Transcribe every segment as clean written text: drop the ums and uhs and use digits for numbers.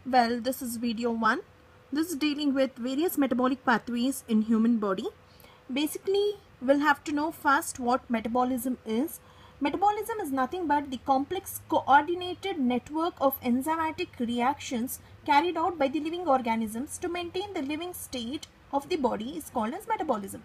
Well, this is video 1. This is dealing with various metabolic pathways in human body. Basically, we'll have to know first what metabolism is. Metabolism is nothing but the complex coordinated network of enzymatic reactions carried out by the living organisms to maintain the living state of the body is called as metabolism.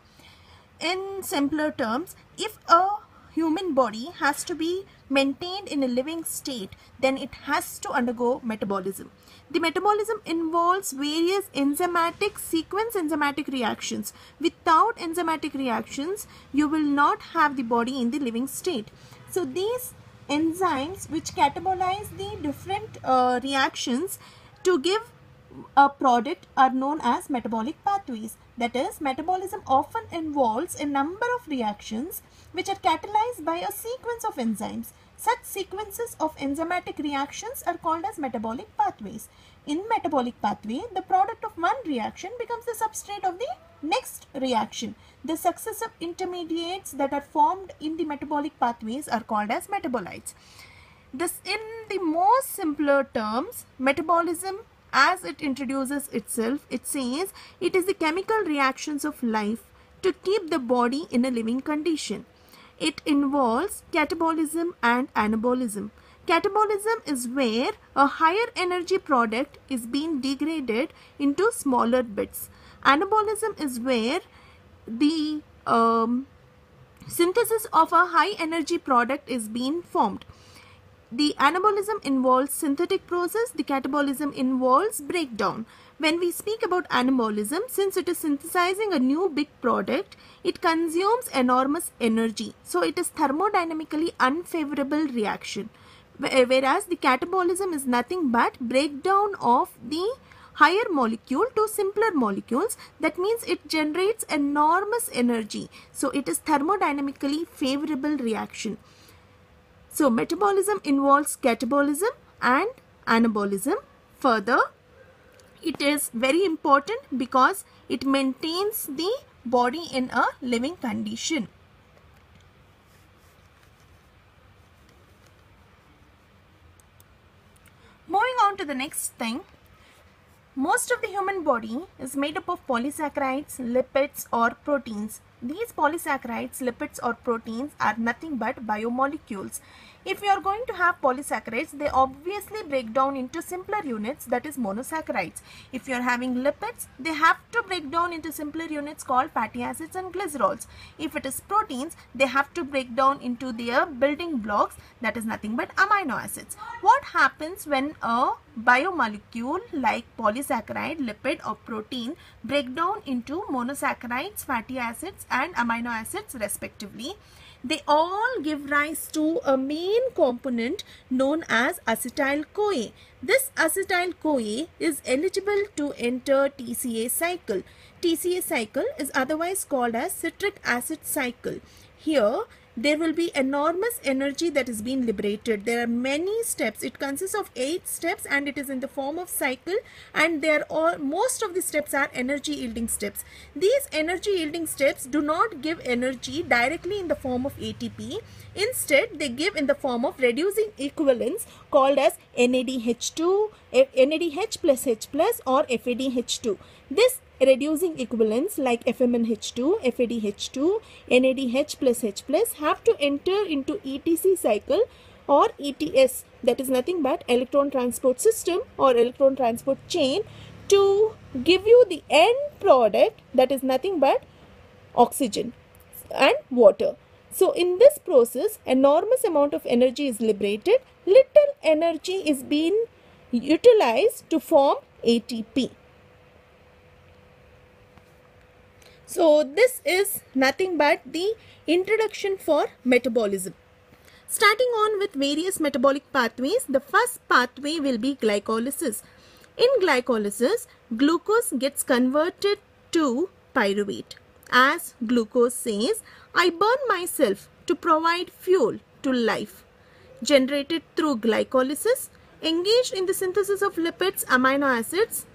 In simpler terms, if a human body has to be maintained in a living state, then it has to undergo metabolism. The metabolism involves various sequence enzymatic reactions. Without enzymatic reactions, you will not have the body in the living state. So these enzymes which catabolize the different reactions to give a product are known as metabolic pathways. That is, metabolism often involves a number of reactions which are catalyzed by a sequence of enzymes. Such sequences of enzymatic reactions are called as metabolic pathways. In metabolic pathway, the product of one reaction becomes the substrate of the next reaction. The successive intermediates that are formed in the metabolic pathways are called as metabolites. This, in the most simpler terms, metabolism, as it introduces itself, it says it is the chemical reactions of life to keep the body in a living condition. It involves catabolism and anabolism. Catabolism is where a higher energy product is being degraded into smaller bits. Anabolism is where the synthesis of a high energy product is being formed. The anabolism involves synthetic process, the catabolism involves breakdown. When we speak about anabolism, since it is synthesizing a new big product, it consumes enormous energy. So it is thermodynamically unfavorable reaction. Whereas the catabolism is nothing but breakdown of the higher molecule to simpler molecules. That means it generates enormous energy. So it is thermodynamically favorable reaction. So metabolism involves catabolism and anabolism. Further, it is very important because it maintains the body in a living condition. Moving on to the next thing. Most of the human body is made up of polysaccharides, lipids or proteins. These polysaccharides, lipids or proteins are nothing but biomolecules. If you are going to have polysaccharides, they obviously break down into simpler units, that is monosaccharides. If you are having lipids, they have to break down into simpler units called fatty acids and glycerols. If it is proteins, they have to break down into their building blocks, that is nothing but amino acids. What happens when a biomolecule like polysaccharide, lipid or protein break down into monosaccharides, fatty acids and amino acids respectively? They all give rise to a main component known as acetyl-CoA. This acetyl-CoA is eligible to enter TCA cycle. TCA cycle is otherwise called as citric acid cycle. Here, there will be enormous energy that is being liberated. There are many steps. It consists of 8 steps and it is in the form of cycle, and most of the steps are energy yielding steps. These energy yielding steps do not give energy directly in the form of ATP. Instead, they give in the form of reducing equivalents called as NADH2, NADH plus H plus or FADH2. This reducing equivalents like FMNH2, FADH2, NADH plus H plus have to enter into ETC cycle or ETS, that is nothing but electron transport system or electron transport chain, to give you the end product, that is nothing but oxygen and water. So in this process, enormous amount of energy is liberated. Little energy is being utilized to form ATP. So this is nothing but the introduction for metabolism. Starting on with various metabolic pathways, the first pathway will be glycolysis. In glycolysis, glucose gets converted to pyruvate. As glucose says, I burn myself to provide fuel to life. Generated through glycolysis, engaged in the synthesis of lipids, amino acids,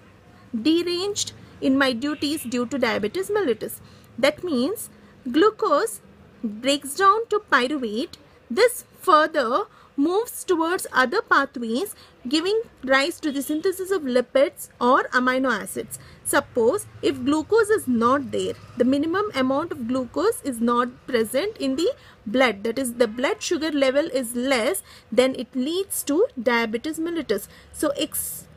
deranged in my duties due to diabetes mellitus. That means glucose breaks down to pyruvate. This further moves towards other pathways, giving rise to the synthesis of lipids or amino acids. Suppose if glucose is not there, the minimum amount of glucose is not present in the blood, that is the blood sugar level is less, then it leads to diabetes mellitus. So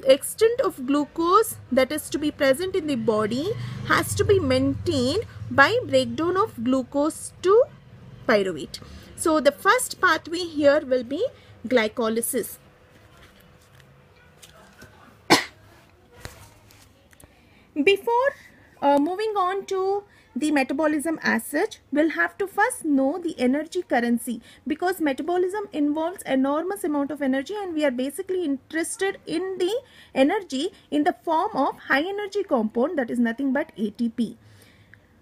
extent of glucose that is to be present in the body has to be maintained by breakdown of glucose to pyruvate. So the first pathway here will be glycolysis. Before moving on to the metabolism as such, we'll have to first know the energy currency, because metabolism involves enormous amount of energy and we are basically interested in the energy in the form of high energy compound, that is nothing but ATP.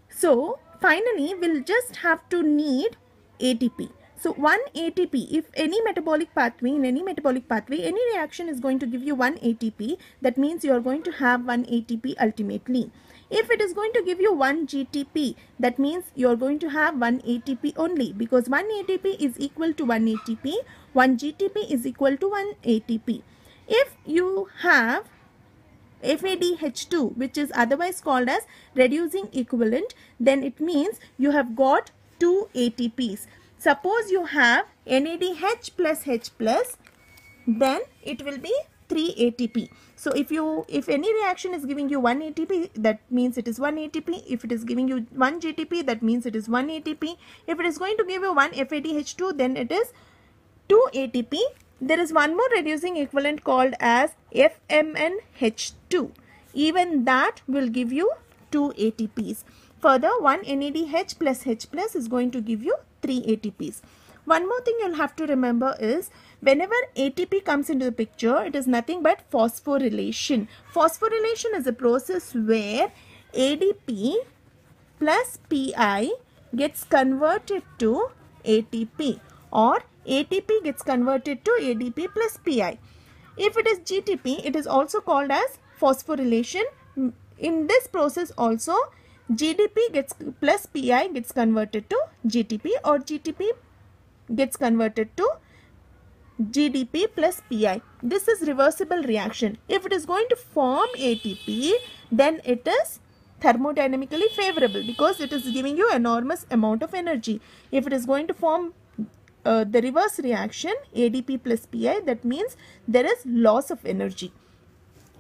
So finally we'll just have to need ATP. So 1 ATP, if any metabolic pathway, in any metabolic pathway, any reaction is going to give you 1 ATP, that means you are going to have 1 ATP ultimately. If it is going to give you 1 GTP, that means you are going to have 1 ATP only, because 1 ATP is equal to 1 ATP, 1 GTP is equal to 1 ATP. If you have FADH2, which is otherwise called as reducing equivalent, then it means you have got 2 ATPs. Suppose you have NADH plus H plus, then it will be 3 ATP. So if any reaction is giving you 1 ATP, that means it is 1 ATP. If it is giving you 1 GTP, that means it is 1 ATP. If it is going to give you 1 FADH2, then it is 2 ATP. There is one more reducing equivalent called as FMNH2. Even that will give you 2 ATPs. Further, 1 NADH plus H plus is going to give you 3 ATPs. One more thing you'll have to remember is, whenever ATP comes into the picture, it is nothing but phosphorylation. Phosphorylation is a process where ADP plus PI gets converted to ATP, or ATP gets converted to ADP plus PI. If it is GTP, it is also called as phosphorylation. In this process also, GDP gets plus PI gets converted to GTP, or GTP gets converted to GDP plus PI. This is reversible reaction. If it is going to form ATP, then it is thermodynamically favorable because it is giving you enormous amount of energy. If it is going to form the reverse reaction, ADP plus PI, that means there is loss of energy.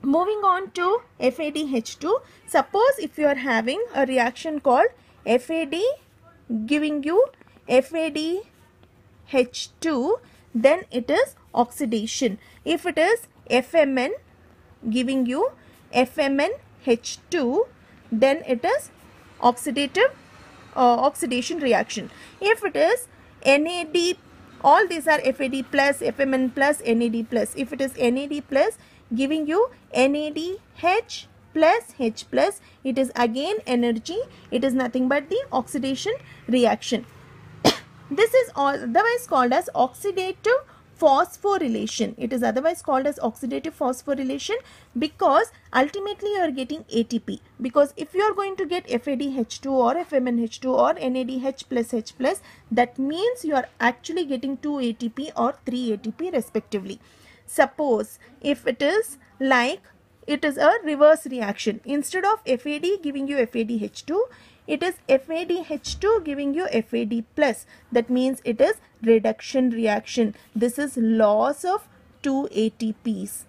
Moving on to FADH2. Suppose if you are having a reaction called FAD giving you FADH2, then it is oxidation. If it is FMN giving you FMNH2, then it is oxidation reaction. If it is NAD, all these are FAD plus, FMN plus, NAD plus. If it is NAD plus giving you NADH plus H plus, it is again energy. It is nothing but the oxidation reaction. This is otherwise called as oxidative phosphorylation. It is otherwise called as oxidative phosphorylation because ultimately you are getting ATP. Because if you are going to get FADH2 or FMNH2 or NADH plus H plus, that means you are actually getting 2 ATP or 3 ATP respectively. Suppose if it is like it is a reverse reaction. Instead of FAD giving you FADH2, it is FADH2 giving you FAD plus. That means it is reduction reaction. This is loss of 2 ATPs.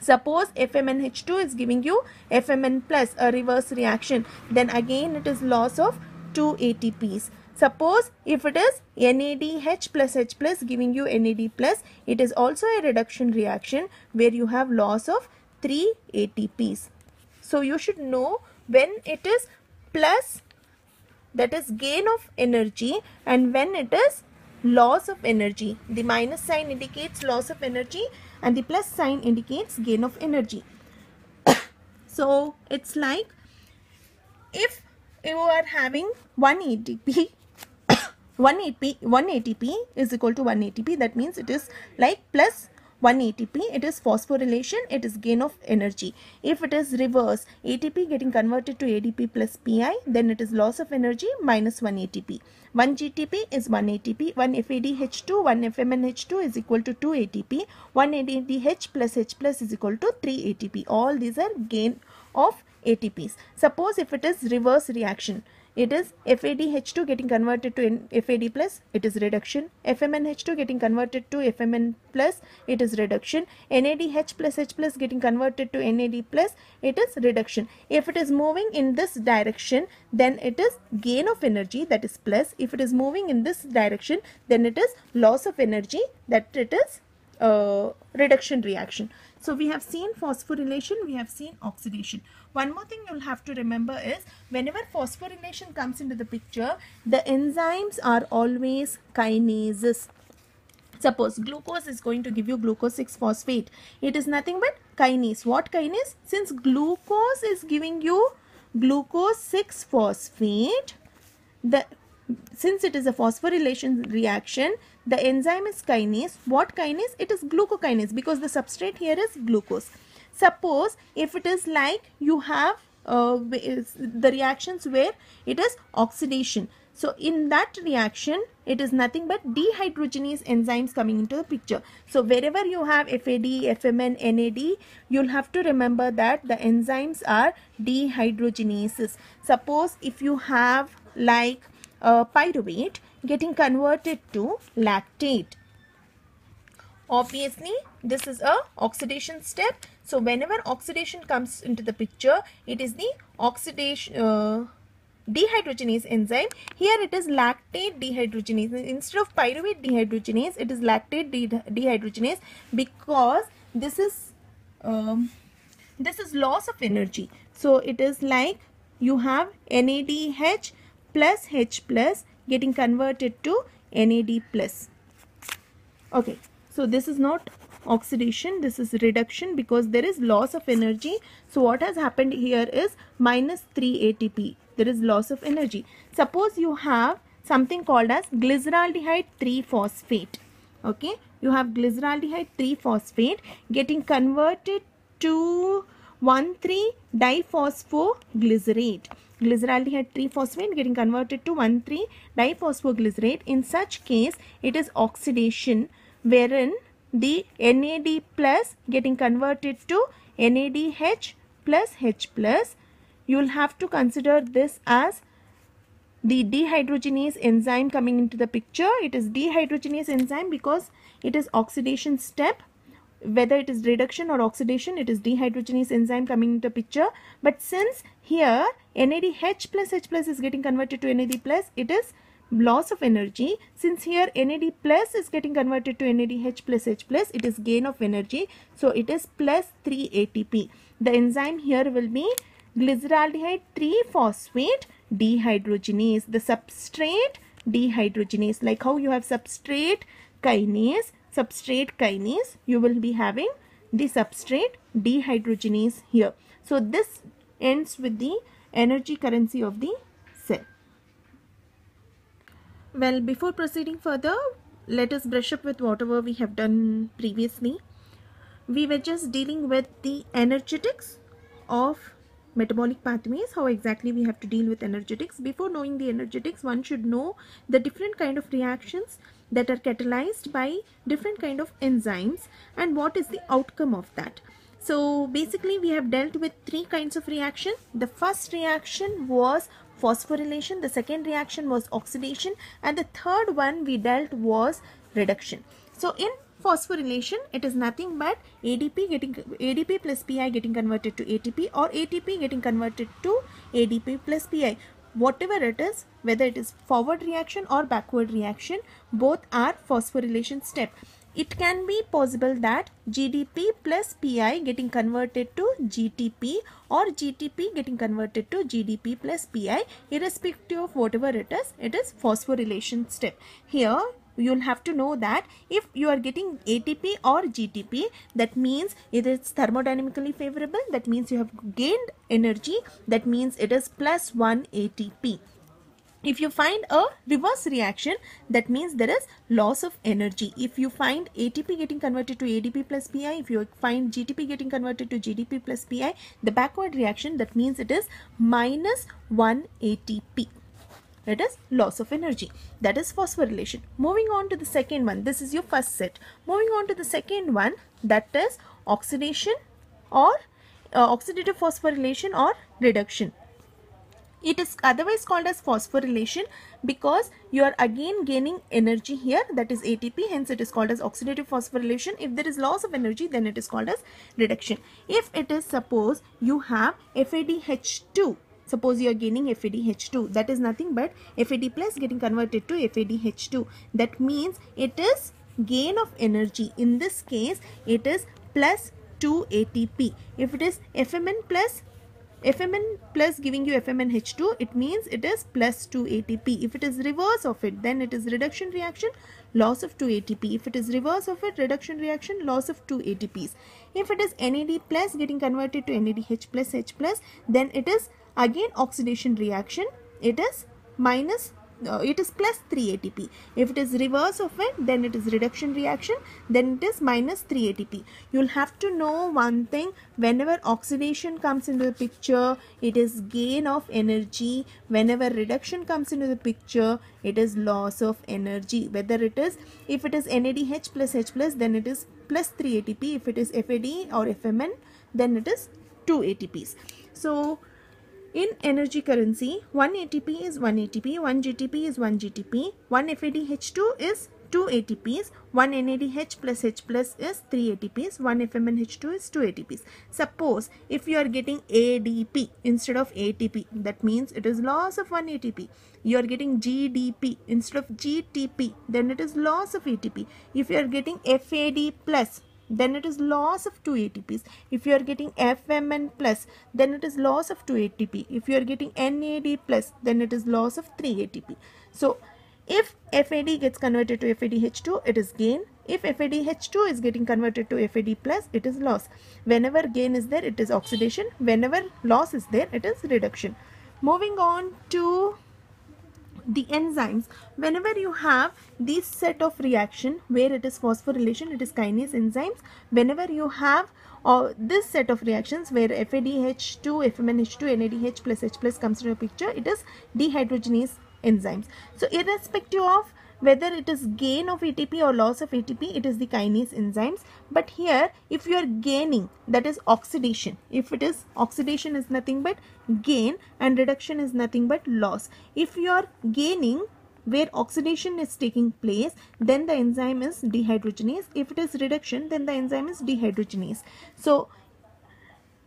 Suppose FMNH2 is giving you FMN plus, a reverse reaction. Then again it is loss of 2 ATPs. Suppose if it is NADH plus H plus giving you NAD plus, it is also a reduction reaction where you have loss of 3 ATPs. So you should know when it is plus, that is gain of energy, and when it is loss of energy. The minus sign indicates loss of energy and the plus sign indicates gain of energy. So it's like if you are having 1 ATP, 1 ATP is equal to 1 ATP, that means it is like plus 1 ATP, it is phosphorylation, it is gain of energy. If it is reverse, ATP getting converted to ADP plus PI, then it is loss of energy minus 1 ATP. 1 GTP is 1 ATP, 1 FADH2, 1 FMNH2 is equal to 2 ATP, 1 ADH plus H plus is equal to 3 ATP. All these are gain of ATPs. Suppose if it is reverse reaction, it is FADH2 getting converted to FAD plus, it is reduction. FMNH2 getting converted to FMN plus, it is reduction. NADH plus H plus getting converted to NAD plus, it is reduction. If it is moving in this direction, then it is gain of energy, that is plus. If it is moving in this direction, then it is loss of energy, that it is reduction reaction. So we have seen phosphorylation, we have seen oxidation. One more thing you'll have to remember is whenever phosphorylation comes into the picture, the enzymes are always kinases. Suppose glucose is going to give you glucose 6-phosphate. It is nothing but kinase. What kinase? Since glucose is giving you glucose 6-phosphate, since it is a phosphorylation reaction, the enzyme is kinase. What kinase? It is glucokinase, because the substrate here is glucose. Suppose if it is like you have the reactions where it is oxidation. So in that reaction, it is nothing but dehydrogenase enzymes coming into the picture. So wherever you have FAD, FMN, NAD, you'll have to remember that the enzymes are dehydrogenases. Suppose if you have like pyruvate getting converted to lactate, obviously this is a oxidation step. So whenever oxidation comes into the picture, it is the oxidation dehydrogenase enzyme. Here it is lactate dehydrogenase. Instead of pyruvate dehydrogenase, it is lactate dehydrogenase, because this is loss of energy. So it is like you have NADH plus H plus getting converted to NAD plus. Okay, so this is not oxidation, this is reduction, because there is loss of energy. So what has happened here is minus 3 ATP. There is loss of energy. Suppose you have something called as glyceraldehyde 3-phosphate. Okay, you have glyceraldehyde 3-phosphate getting converted to 1,3-diphosphoglycerate. Glyceraldehyde 3-phosphate getting converted to 1,3-diphosphoglycerate. In such case, it is oxidation, wherein the NAD plus getting converted to NADH plus H plus. You will have to consider this as the dehydrogenase enzyme coming into the picture. It is dehydrogenase enzyme because it is oxidation step. Whether it is reduction or oxidation, it is dehydrogenase enzyme coming into the picture. But since here NADH plus H plus is getting converted to NAD plus, it is loss of energy. Since here NAD plus is getting converted to NADH plus H plus, it is gain of energy. So it is plus 3 ATP. The enzyme here will be glyceraldehyde 3-phosphate dehydrogenase. The substrate dehydrogenase, like how you have substrate kinase, you will be having the substrate dehydrogenase here. So this ends with the energy currency of the cell. Well, before proceeding further, let us brush up with whatever we have done previously. We were just dealing with the energetics of metabolic pathways, how exactly we have to deal with energetics. Before knowing the energetics, one should know the different kind of reactions that are catalyzed by different kind of enzymes and what is the outcome of that. So basically we have dealt with 3 kinds of reaction. The first reaction was phosphorylation, the second reaction was oxidation, and the third one we dealt was reduction. So in phosphorylation, it is nothing but ADP plus PI getting converted to ATP, or ATP getting converted to ADP plus PI. Whatever it is, whether it is forward reaction or backward reaction, both are phosphorylation step. It can be possible that GDP plus PI getting converted to GTP, or GTP getting converted to GDP plus PI. Irrespective of whatever it is phosphorylation step. Here you'll have to know that if you are getting ATP or GTP, that means it is thermodynamically favorable, that means you have gained energy, that means it is plus 1 ATP. If you find a reverse reaction, that means there is loss of energy. If you find ATP getting converted to ADP plus PI, if you find GTP getting converted to GDP plus PI, the backward reaction, that means it is minus 1 ATP. It is loss of energy. That is phosphorylation. Moving on to the second one. This is your first set. Moving on to the second one, that is oxidation or oxidative phosphorylation or reduction. It is otherwise called as phosphorylation because you are again gaining energy here, that is ATP, hence it is called as oxidative phosphorylation. If there is loss of energy, then it is called as reduction. If it is, suppose you have FADH2, suppose you are gaining FADH2, that is nothing but FAD plus getting converted to FADH2. That means it is gain of energy. In this case, it is plus 2 ATP. If it is FMN plus giving you FMNH2, it means it is plus 2 ATP. If it is reverse of it, then it is reduction reaction, loss of 2 ATP. If it is reverse of it, reduction reaction, loss of 2 ATPs. If it is NAD plus getting converted to NADH plus H plus, then it is again oxidation reaction. It is minus it is plus 3 ATP. If it is reverse of it, then it is reduction reaction, then it is minus 3 ATP. You will have to know one thing: whenever oxidation comes into the picture, it is gain of energy. Whenever reduction comes into the picture, it is loss of energy. Whether it is, if it is NADH plus H plus, then it is plus 3 ATP. If it is FAD or FMN, then it is 2 ATPs. So in energy currency, 1 ATP is 1 ATP, 1 GTP is 1 GTP, 1 FADH2 is 2 ATPs, 1 NADH plus H plus is 3 ATPs, 1 FMNH2 is 2 ATPs. Suppose if you are getting ADP instead of ATP, that means it is loss of 1 ATP. You are getting GDP instead of GTP, then it is loss of ATP. If you are getting FAD plus, then it is loss of 2 ATPs. If you are getting FMN plus, then it is loss of 2 ATP. If you are getting NAD plus, then it is loss of 3 ATP. So if FAD gets converted to FADH2, it is gain. If FADH2 is getting converted to FAD plus, it is loss. Whenever gain is there, it is oxidation. Whenever loss is there, it is reduction. Moving on to the enzymes, whenever you have this set of reaction where it is phosphorylation, it is kinase enzymes. Whenever you have this set of reactions where FADH2, FMNH2, NADH plus H plus comes into the picture, it is dehydrogenase enzymes. So irrespective of whether it is gain of ATP or loss of ATP, it is the kinase enzymes. But here, if you are gaining, that is oxidation. If it is oxidation is nothing but gain and reduction is nothing but loss. If you are gaining where oxidation is taking place, then the enzyme is dehydrogenase. If it is reduction, then the enzyme is dehydrogenase. So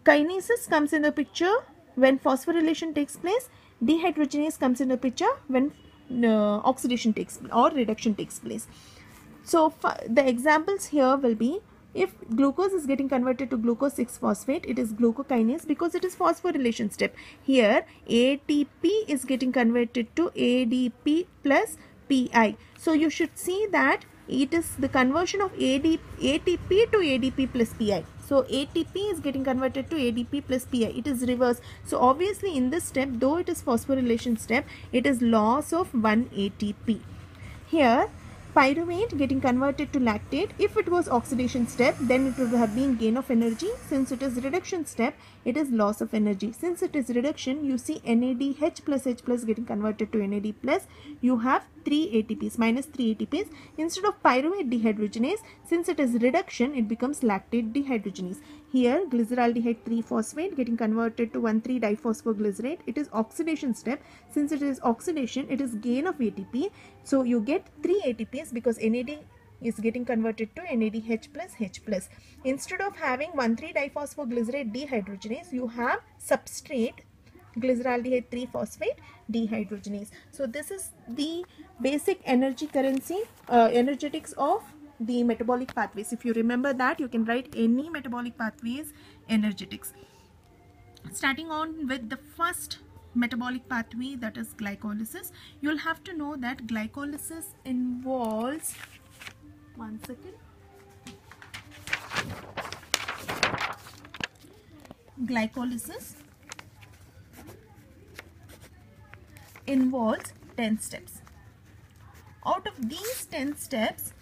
kinases comes in the picture when phosphorylation takes place. Dehydrogenase comes in the picture when oxidation takes or reduction takes place. So the examples here will be, if glucose is getting converted to glucose 6-phosphate, it is glucokinase because it is phosphorylation step. Here ATP is getting converted to ADP plus PI. So you should see that it is the conversion of ATP to ADP plus PI. So ATP is getting converted to ADP plus PI. It is reverse. So obviously in this step, though it is phosphorylation step, it is loss of 1 ATP. Here pyruvate getting converted to lactate. If it was oxidation step, then it would have been gain of energy. Since it is reduction step, it is loss of energy. Since it is reduction, you see NADH plus H plus getting converted to NAD plus. You have 3 ATPs, minus 3 ATPs. Instead of pyruvate dehydrogenase, since it is reduction, it becomes lactate dehydrogenase. Here glyceraldehyde 3-phosphate getting converted to 1,3-diphosphoglycerate. It is oxidation step. Since it is oxidation, it is gain of ATP. So you get 3 ATPs because NAD is getting converted to NADH plus H plus. Instead of having 1,3-diphosphoglycerate dehydrogenase, you have substrate glyceraldehyde 3-phosphate dehydrogenase. So this is the basic energy currency, energetics of the metabolic pathways. If you remember that, you can write any metabolic pathways energetics. Starting on with the first metabolic pathway, that is glycolysis. You'll have to know that glycolysis involves, one second, glycolysis involves 10 steps. Out of these 10 steps,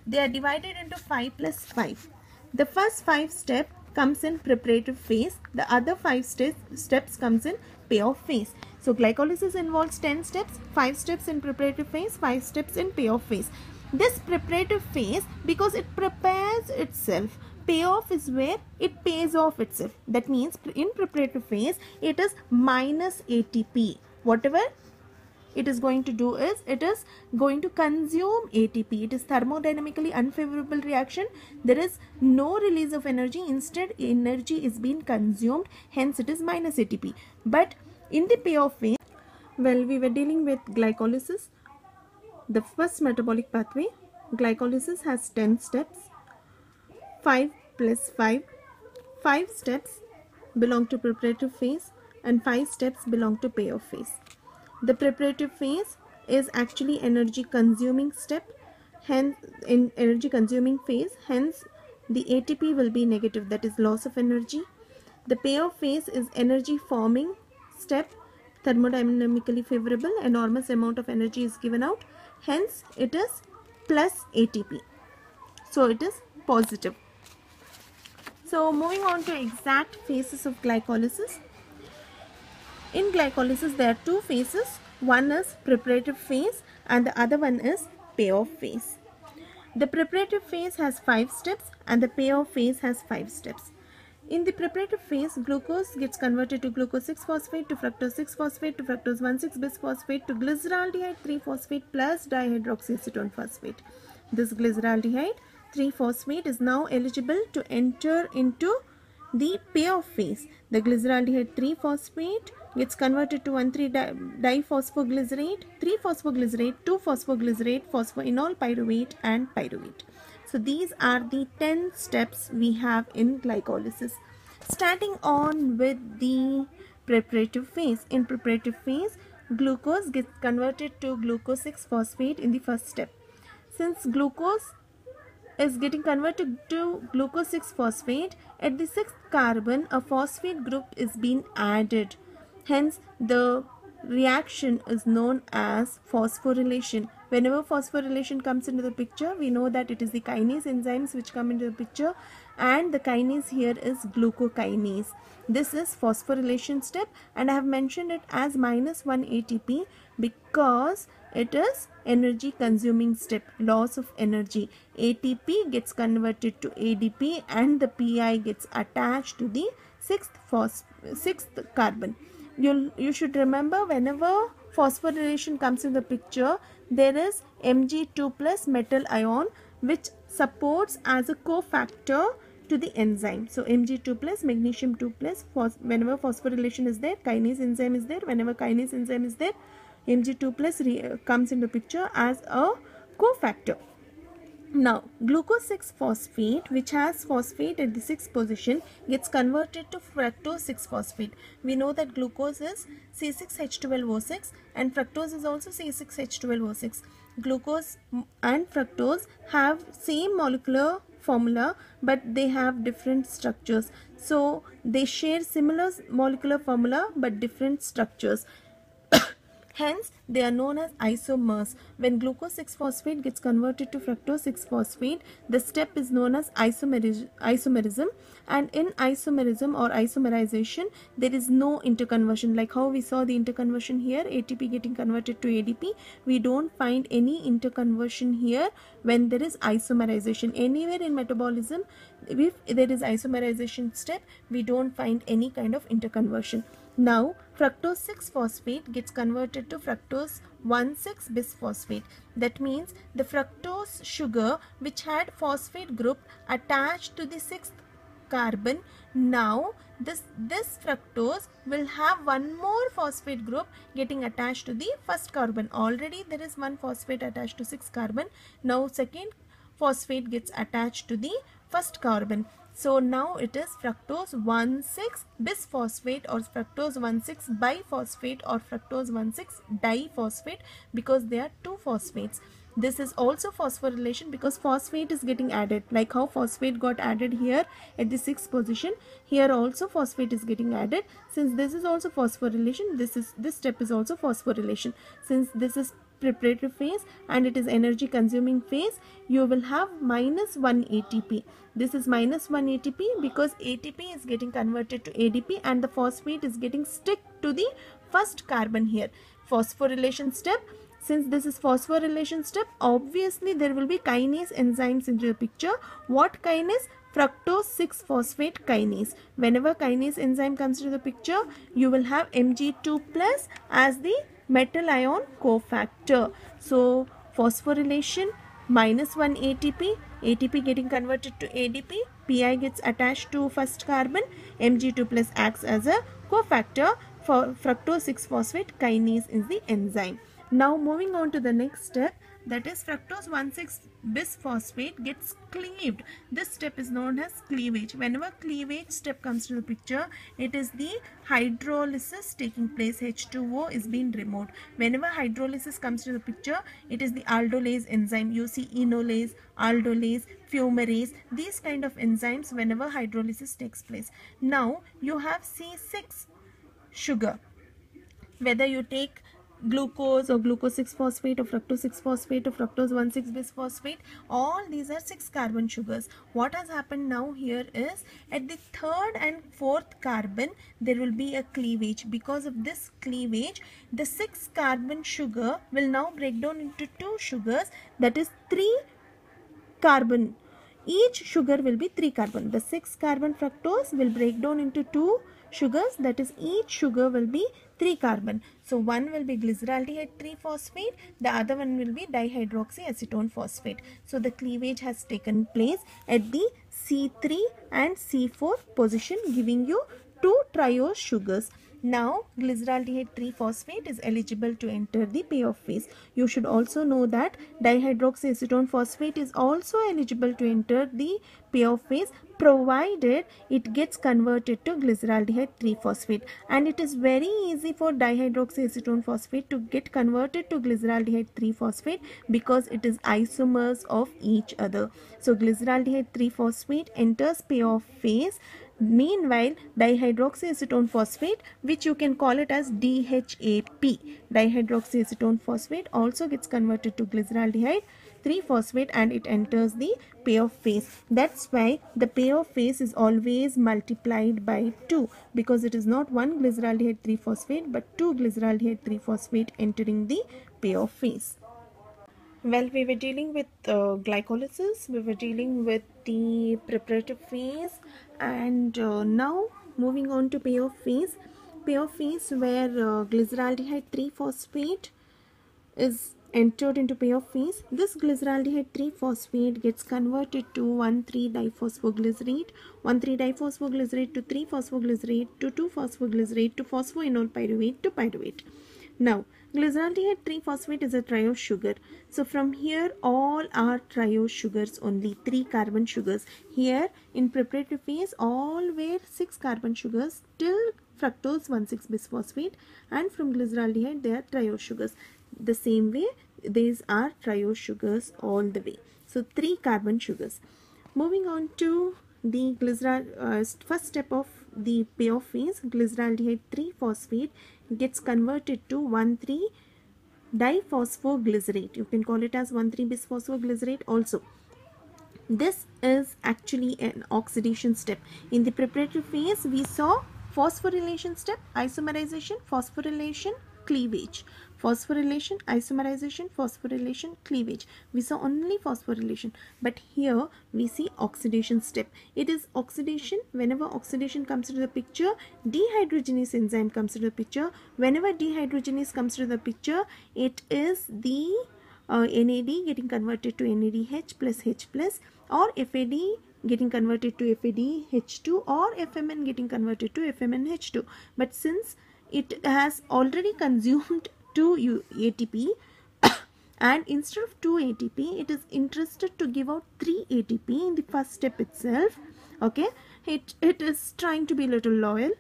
they are divided into 5 plus 5. The first 5 steps comes in preparative phase. The other 5 steps comes in payoff phase. So glycolysis involves 10 steps, 5 steps in preparative phase, 5 steps in payoff phase. This preparative phase, because it prepares itself, payoff is where it pays off itself. That means in preparative phase, it is minus ATP. Whatever it is going to do is, it is going to consume ATP. It is thermodynamically unfavorable reaction. There is no release of energy. Instead, energy is being consumed. Hence, it is minus ATP. But in the payoff phase, well, we were dealing with glycolysis. The first metabolic pathway, glycolysis, has 10 steps. 5 plus 5. 5 steps belong to preparative phase and 5 steps belong to payoff phase. The preparative phase is actually energy consuming step, hence in energy consuming phase, hence the ATP will be negative, that is loss of energy. The payoff phase is energy forming step, thermodynamically favorable, enormous amount of energy is given out, hence it is plus ATP. So it is positive. So moving on to exact phases of glycolysis. In glycolysis, there are 2 phases. One is preparative phase and the other one is payoff phase. The preparative phase has 5 steps and the payoff phase has 5 steps. In the preparative phase, glucose gets converted to glucose 6-phosphate, to fructose 6-phosphate, to fructose 1,6-bisphosphate, to glyceraldehyde 3-phosphate plus dihydroxyacetone phosphate. This glyceraldehyde 3-phosphate is now eligible to enter into the payoff phase. The glyceraldehyde 3-phosphate gets converted to 1,3-diphosphoglycerate, 3-phosphoglycerate, 2-phosphoglycerate, phosphoenol pyruvate and pyruvate. So these are the 10 steps we have in glycolysis. Starting on with the preparative phase. In preparative phase, glucose gets converted to glucose 6-phosphate in the first step. Since glucose is getting converted to glucose 6-phosphate, at the 6th carbon a phosphate group is being added. Hence, the reaction is known as phosphorylation. Whenever phosphorylation comes into the picture, we know that it is the kinase enzymes which come into the picture, and the kinase here is glucokinase. This is phosphorylation step, and I have mentioned it as minus 1 ATP because it is energy consuming step, loss of energy. ATP gets converted to ADP and the Pi gets attached to the 6th carbon. You should remember, whenever phosphorylation comes in the picture, there is Mg2 plus metal ion which supports as a cofactor to the enzyme. So Mg2 plus, magnesium 2 plus, whenever phosphorylation is there, kinase enzyme is there. Whenever kinase enzyme is there, Mg2 plus comes into picture as a cofactor. Now, glucose 6-phosphate, which has phosphate at the 6th position, gets converted to fructose 6-phosphate. We know that glucose is C6H12O6 and fructose is also C6H12O6. Glucose and fructose have same molecular formula, but they have different structures. So, they share similar molecular formula but different structures. Hence, they are known as isomers. When glucose 6-phosphate gets converted to fructose 6-phosphate, the step is known as isomerism. And in isomerism or isomerization, there is no interconversion. Like how we saw the interconversion here, ATP getting converted to ADP, we don't find any interconversion here when there is isomerization. Anywhere in metabolism, if there is isomerization step, we don't find any kind of interconversion. Now, fructose 6-phosphate gets converted to fructose 1,6-bisphosphate. That means the fructose sugar which had phosphate group attached to the 6th carbon, now this fructose will have one more phosphate group getting attached to the 1st carbon. Already there is one phosphate attached to 6th carbon. Now second phosphate gets attached to the 1st carbon. So now it is fructose 1,6-bisphosphate or fructose 1,6-biphosphate or fructose 1,6-diphosphate because they are 2 phosphates. This is also phosphorylation because phosphate is getting added, like how phosphate got added here at the 6th position. Here also phosphate is getting added. Since this is also phosphorylation, this step is also phosphorylation. Since this is preparatory phase and it is energy consuming phase, you will have -1 ATP. This is -1 ATP because ATP is getting converted to ADP and the phosphate is getting stick to the first carbon here. Phosphorylation step. Since this is phosphorylation step, obviously there will be kinase enzymes into the picture. What kinase? Fructose 6-phosphate kinase. Whenever kinase enzyme comes to the picture, you will have Mg2 plus as the metal ion cofactor. So phosphorylation, -1 ATP, ATP getting converted to ADP, Pi gets attached to first carbon, Mg2 plus acts as a cofactor. For fructose 6-phosphate kinase is the enzyme. Now moving on to the next step, that is fructose 1,6-bisphosphate gets cleaved. This step is known as cleavage. Whenever cleavage step comes to the picture, it is the hydrolysis taking place. H2O is being removed. Whenever hydrolysis comes to the picture, it is the aldolase enzyme. You see enolase, aldolase, fumarase, these kind of enzymes whenever hydrolysis takes place. Now you have C6 sugar. Whether you take glucose or glucose 6-phosphate or fructose 6-phosphate or fructose 1,6-bisphosphate, all these are 6 carbon sugars. What has happened now here is at the 3rd and 4th carbon there will be a cleavage. Because of this cleavage, the 6 carbon sugar will now break down into 2 sugars, that is 3 carbon. Each sugar will be 3 carbon. The 6 carbon fructose will break down into 2 sugars, that is each sugar will be 3 carbon. So one will be glyceraldehyde 3-phosphate, the other one will be dihydroxyacetone phosphate. So the cleavage has taken place at the C3 and C4 position, giving you 2 triose sugars. Now glyceraldehyde 3-phosphate is eligible to enter the payoff phase. You should also know that dihydroxyacetone phosphate is also eligible to enter the payoff phase, provided it gets converted to glyceraldehyde 3-phosphate. And it is very easy for dihydroxyacetone phosphate to get converted to glyceraldehyde 3-phosphate because it is isomers of each other. So glyceraldehyde 3-phosphate enters payoff phase. Meanwhile, dihydroxyacetone phosphate, which you can call it as DHAP, dihydroxyacetone phosphate, also gets converted to glyceraldehyde 3-phosphate and it enters the payoff phase. That's why the payoff phase is always multiplied by 2, because it is not 1 glyceraldehyde 3-phosphate but 2 glyceraldehyde 3-phosphate entering the payoff phase. Well, we were dealing with glycolysis, we were dealing with the preparative phase, and now moving on to payoff phase. Payoff phase where glyceraldehyde 3-phosphate is entered into payoff phase. This glyceraldehyde 3-phosphate gets converted to 1,3-diphosphoglycerate, 1,3-diphosphoglycerate to 3-phosphoglycerate to 2-phosphoglycerate to phosphoenol pyruvate to pyruvate. Now, glyceraldehyde 3-phosphate is a triose sugar. So from here all are triose sugars, only 3 carbon sugars. Here in preparatory phase all were 6 carbon sugars till fructose 1,6-bisphosphate, and from glyceraldehyde they are triose sugars. The same way these are triose sugars all the way. So 3 carbon sugars. Moving on to the first step of the payoff phase, glyceraldehyde 3-phosphate gets converted to 1,3-diphosphoglycerate. You can call it as 1,3-bisphosphoglycerate also. This is actually an oxidation step. In the preparatory phase, we saw phosphorylation step, isomerization, phosphorylation, cleavage. Phosphorylation, isomerization, phosphorylation, cleavage. We saw only phosphorylation, but here we see oxidation step. It is oxidation. Whenever oxidation comes into the picture, dehydrogenase enzyme comes into the picture. Whenever dehydrogenase comes into the picture, it is the NAD getting converted to NADH plus H plus, or FAD getting converted to FADH2, or FMN getting converted to FMNH2. But since it has already consumed 2 ATP and instead of 2 ATP it is interested to give out 3 ATP in the first step itself. Okay, it is trying to be a little loyal.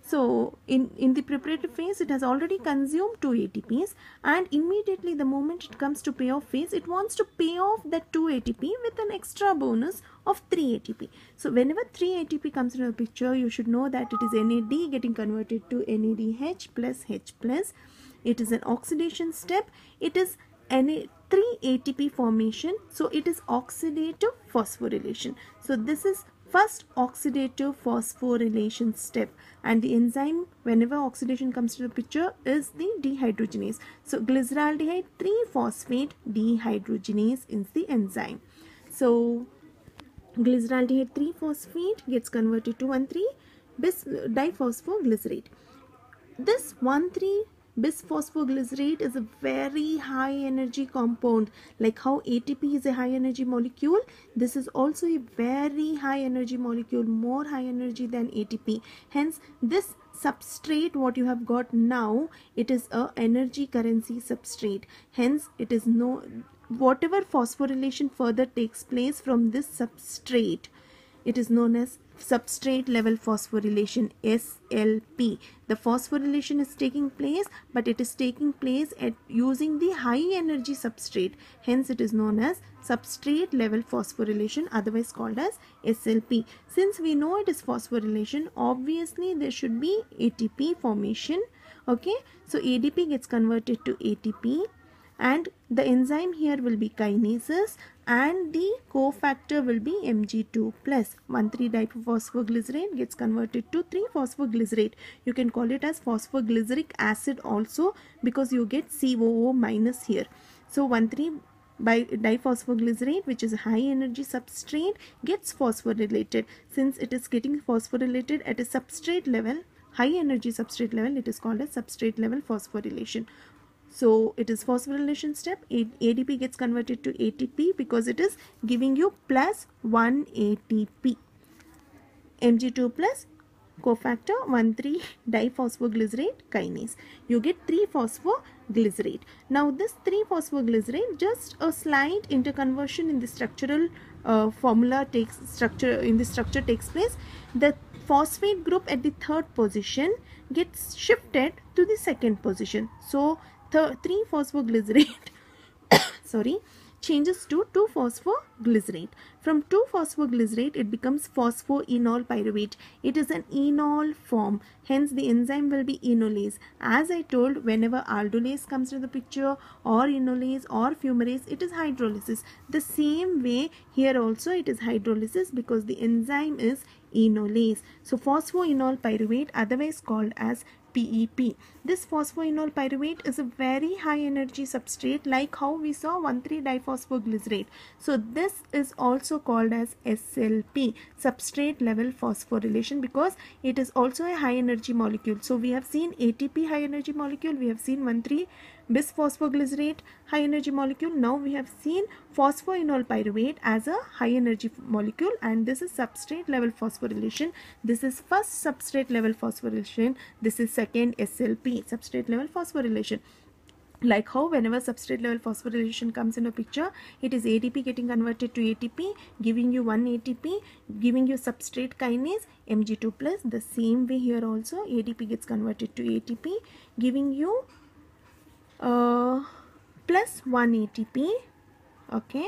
So in the preparatory phase, it has already consumed 2 ATPs, and immediately the moment it comes to payoff phase, it wants to pay off that 2 ATP with an extra bonus of 3 ATP. So whenever 3 ATP comes into the picture, you should know that it is NAD getting converted to NADH plus H plus. It is an oxidation step. It is 3 ATP formation. So it is oxidative phosphorylation. So this is first oxidative phosphorylation step, and the enzyme whenever oxidation comes to the picture is the dehydrogenase. So glyceraldehyde 3-phosphate dehydrogenase is the enzyme. So glyceraldehyde 3-phosphate gets converted to 1,3-bisphosphoglycerate. This 1,3-bisphosphoglycerate is a very high energy compound. Like how ATP is a high energy molecule, this is also a very high energy molecule, more high energy than ATP. Hence this substrate what you have got now, it is a energy currency substrate. Hence it is no, whatever phosphorylation further takes place from this substrate, it is known as substrate level phosphorylation, SLP. The phosphorylation is taking place, but it is taking place at using the high energy substrate. Hence it is known as substrate level phosphorylation, otherwise called as SLP. Since we know it is phosphorylation, obviously there should be ATP formation. Okay, so ADP gets converted to ATP, and the enzyme here will be kinases, and the cofactor will be Mg2 plus. 1,3-diphosphoglycerate gets converted to 3-phosphoglycerate. You can call it as phosphoglyceric acid also, because you get COO minus here. So 1,3-diphosphoglycerate, which is a high energy substrate, gets phosphorylated. Since it is getting phosphorylated at a substrate level, high energy substrate level, it is called as substrate level phosphorylation. So it is phosphorylation step. ADP gets converted to ATP because it is giving you plus 1 ATP. Mg2 plus cofactor 1,3-diphosphoglycerate kinase. You get 3-phosphoglycerate. Now this 3-phosphoglycerate, just a slight interconversion in the structural formula structure takes place. The phosphate group at the 3rd position gets shifted to the 2nd position. So 3-phosphoglycerate changes to 2-phosphoglycerate. From 2-phosphoglycerate, it becomes phosphoenol pyruvate. It is an enol form. Hence, the enzyme will be enolase. As I told, whenever aldolase comes to the picture, or enolase or fumarase, it is hydrolysis. The same way here also it is hydrolysis, because the enzyme is enolase. So, phosphoenol pyruvate, otherwise called as PEP. This phosphoenol pyruvate is a very high energy substrate, like how we saw 1,3-diphosphoglycerate. So this is also called as SLP, substrate level phosphorylation, because it is also a high energy molecule. So we have seen ATP high energy molecule, we have seen 1,3-bisphosphoglycerate high energy molecule. Now we have seen phosphoenol pyruvate as a high energy molecule, and this is substrate level phosphorylation. This is first substrate level phosphorylation. This is second SLP, substrate level phosphorylation. Like how whenever substrate level phosphorylation comes in a picture, it is ADP getting converted to ATP, giving you 1 ATP, giving you substrate kinase Mg2 plus. The same way here also ADP gets converted to ATP, giving you plus 1 ATP, okay,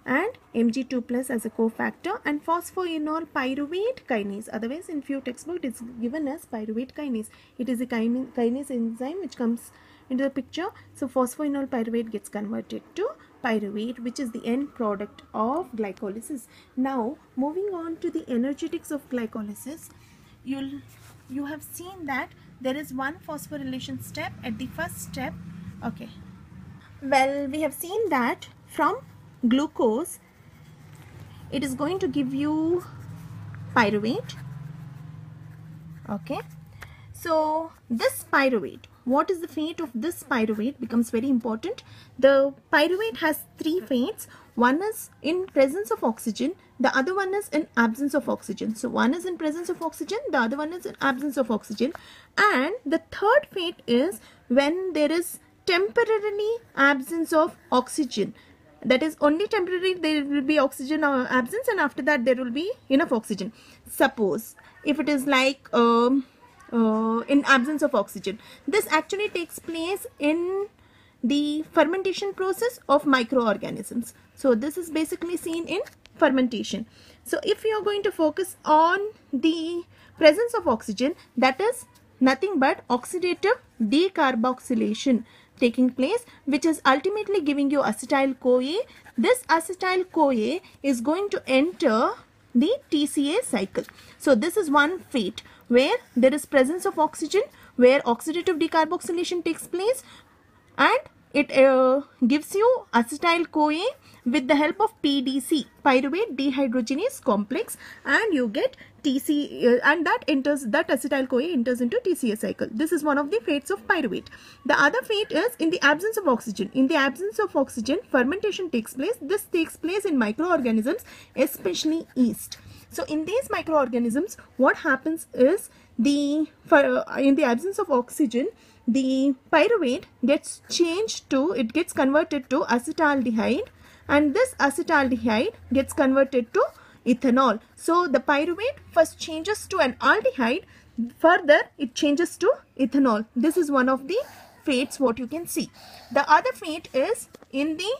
and Mg2 plus as a cofactor, and phosphoenol pyruvate kinase. Otherwise, in few textbooks, it is given as pyruvate kinase. It is a kinase enzyme which comes into the picture. So, phosphoenol pyruvate gets converted to pyruvate, which is the end product of glycolysis. Now, moving on to the energetics of glycolysis, you have seen that there is one phosphorylation step at the first step. Okay. Well, we have seen that from glucose, it is going to give you pyruvate. Okay. So, this pyruvate, what is the fate of this pyruvate becomes very important. The pyruvate has 3 fates. One is in presence of oxygen, the other one is in absence of oxygen. So, one is in presence of oxygen, the other one is in absence of oxygen. And the third fate is when there is temporarily absence of oxygen. That is, only temporary there will be oxygen absence, and after that there will be enough oxygen. Suppose if it is like in absence of oxygen. This actually takes place in the fermentation process of microorganisms. So this is basically seen in fermentation. So if you are going to focus on the presence of oxygen, that is nothing but oxidative decarboxylation taking place, which is ultimately giving you acetyl-CoA. This acetyl-CoA is going to enter the TCA cycle. So this is one fate where there is presence of oxygen, where oxidative decarboxylation takes place, and it gives you acetyl-CoA with the help of PDC, pyruvate dehydrogenase complex, and you get TC, and that acetyl-CoA enters into TCA cycle. This is one of the fates of pyruvate. The other fate is in the absence of oxygen. In the absence of oxygen, fermentation takes place. This takes place in microorganisms, especially yeast. So in these microorganisms, what happens is in the absence of oxygen, the pyruvate gets converted to acetaldehyde, and this acetaldehyde gets converted to ethanol. So the pyruvate first changes to an aldehyde, further it changes to ethanol. This is one of the fates what you can see. The other fate is in the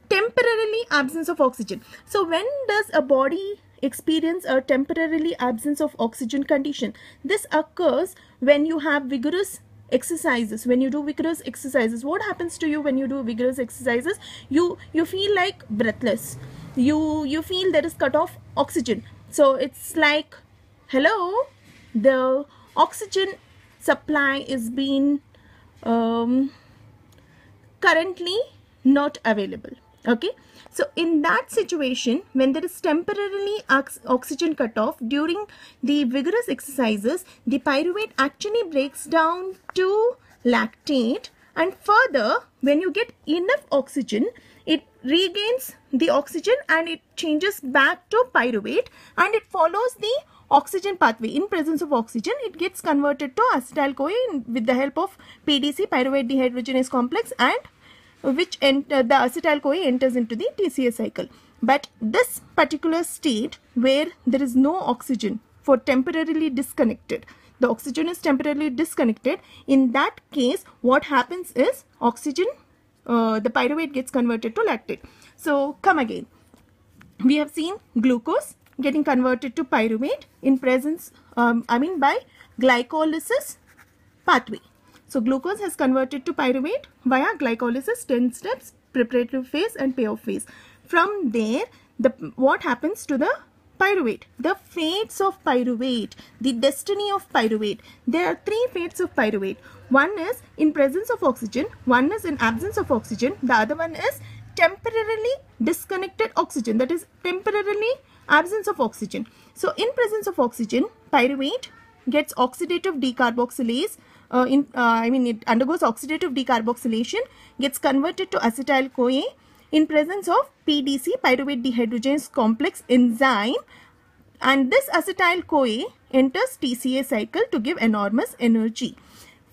temporarily absence of oxygen. So when does a body experience a temporarily absence of oxygen condition? This occurs when you have vigorous exercises. When you do vigorous exercises, what happens to you when you do vigorous exercises? You feel like breathless. You feel there is cut off oxygen. So it's like, hello, the oxygen supply is being currently not available. Okay, so in that situation, when there is temporarily oxygen cutoff during the vigorous exercises, the pyruvate actually breaks down to lactate, and further, when you get enough oxygen, it regains the oxygen and it changes back to pyruvate, and it follows the oxygen pathway. In presence of oxygen, it gets converted to acetyl-CoA with the help of PDC, pyruvate dehydrogenase complex, and which the acetyl-CoA enters into the TCA cycle. But this particular state where there is no oxygen for temporarily disconnected, the oxygen is temporarily disconnected, in that case what happens is oxygen, the pyruvate gets converted to lactate. So come again, we have seen glucose getting converted to pyruvate in presence, by glycolysis pathway. So glucose has converted to pyruvate via glycolysis, 10 steps, preparative phase and payoff phase. From there, what happens to the pyruvate? The fates of pyruvate, the destiny of pyruvate. There are three fates of pyruvate. One is in presence of oxygen, one is in absence of oxygen, the other one is temporarily disconnected oxygen, that is temporarily absence of oxygen. So in presence of oxygen, pyruvate gets oxidative decarboxylase, it undergoes oxidative decarboxylation, gets converted to acetyl-CoA in presence of PDC, pyruvate dehydrogenase complex enzyme, and this acetyl-CoA enters TCA cycle to give enormous energy.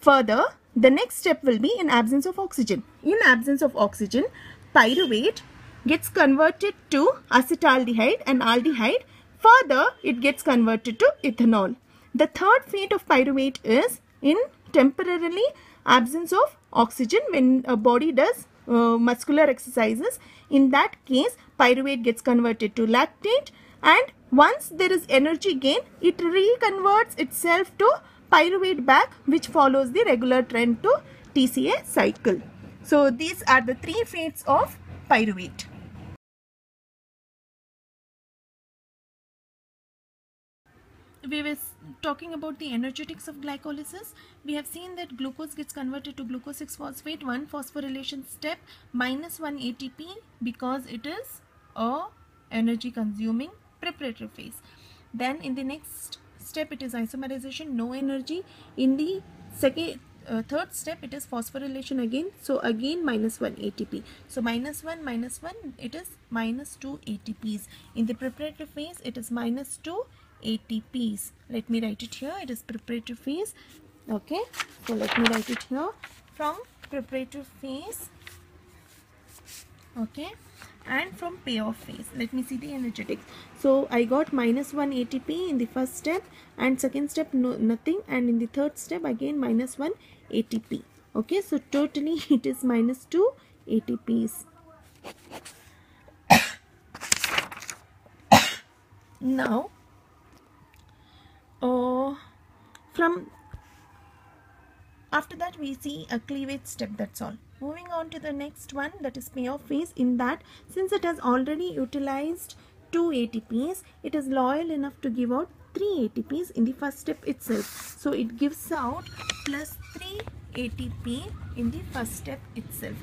Further, the next step will be in absence of oxygen. In absence of oxygen, pyruvate gets converted to acetaldehyde and aldehyde. Further, it gets converted to ethanol. The third fate of pyruvate is in temporarily absence of oxygen when a body does muscular exercises. In that case, pyruvate gets converted to lactate, and once there is energy gain, it reconverts itself to pyruvate back, which follows the regular trend to TCA cycle. So these are the three fates of pyruvate. We were talking about the energetics of glycolysis. We have seen that glucose gets converted to glucose 6-phosphate, 1 phosphorylation step, -1 ATP, because it is a energy consuming preparatory phase. Then in the next step it is isomerization, no energy. In the third step it is phosphorylation again, so again -1 ATP. So -1, it is -2 ATPs. In the preparatory phase it is -2 ATPs. Let me write it here. It is preparatory phase. Okay, so let me write it here. From preparatory phase, okay, and from payoff phase. Let me see the energetics. So I got -1 ATP in the first step, and second step nothing, and in the third step again -1 ATP. Okay, so totally it is -2 ATPs. Now from after that we see a cleavage step, that's all. Moving on to the next one, that is payoff phase. In that, since it has already utilized 2 ATPs, it is loyal enough to give out 3 ATPs in the first step itself. So it gives out plus 3 ATP in the first step itself.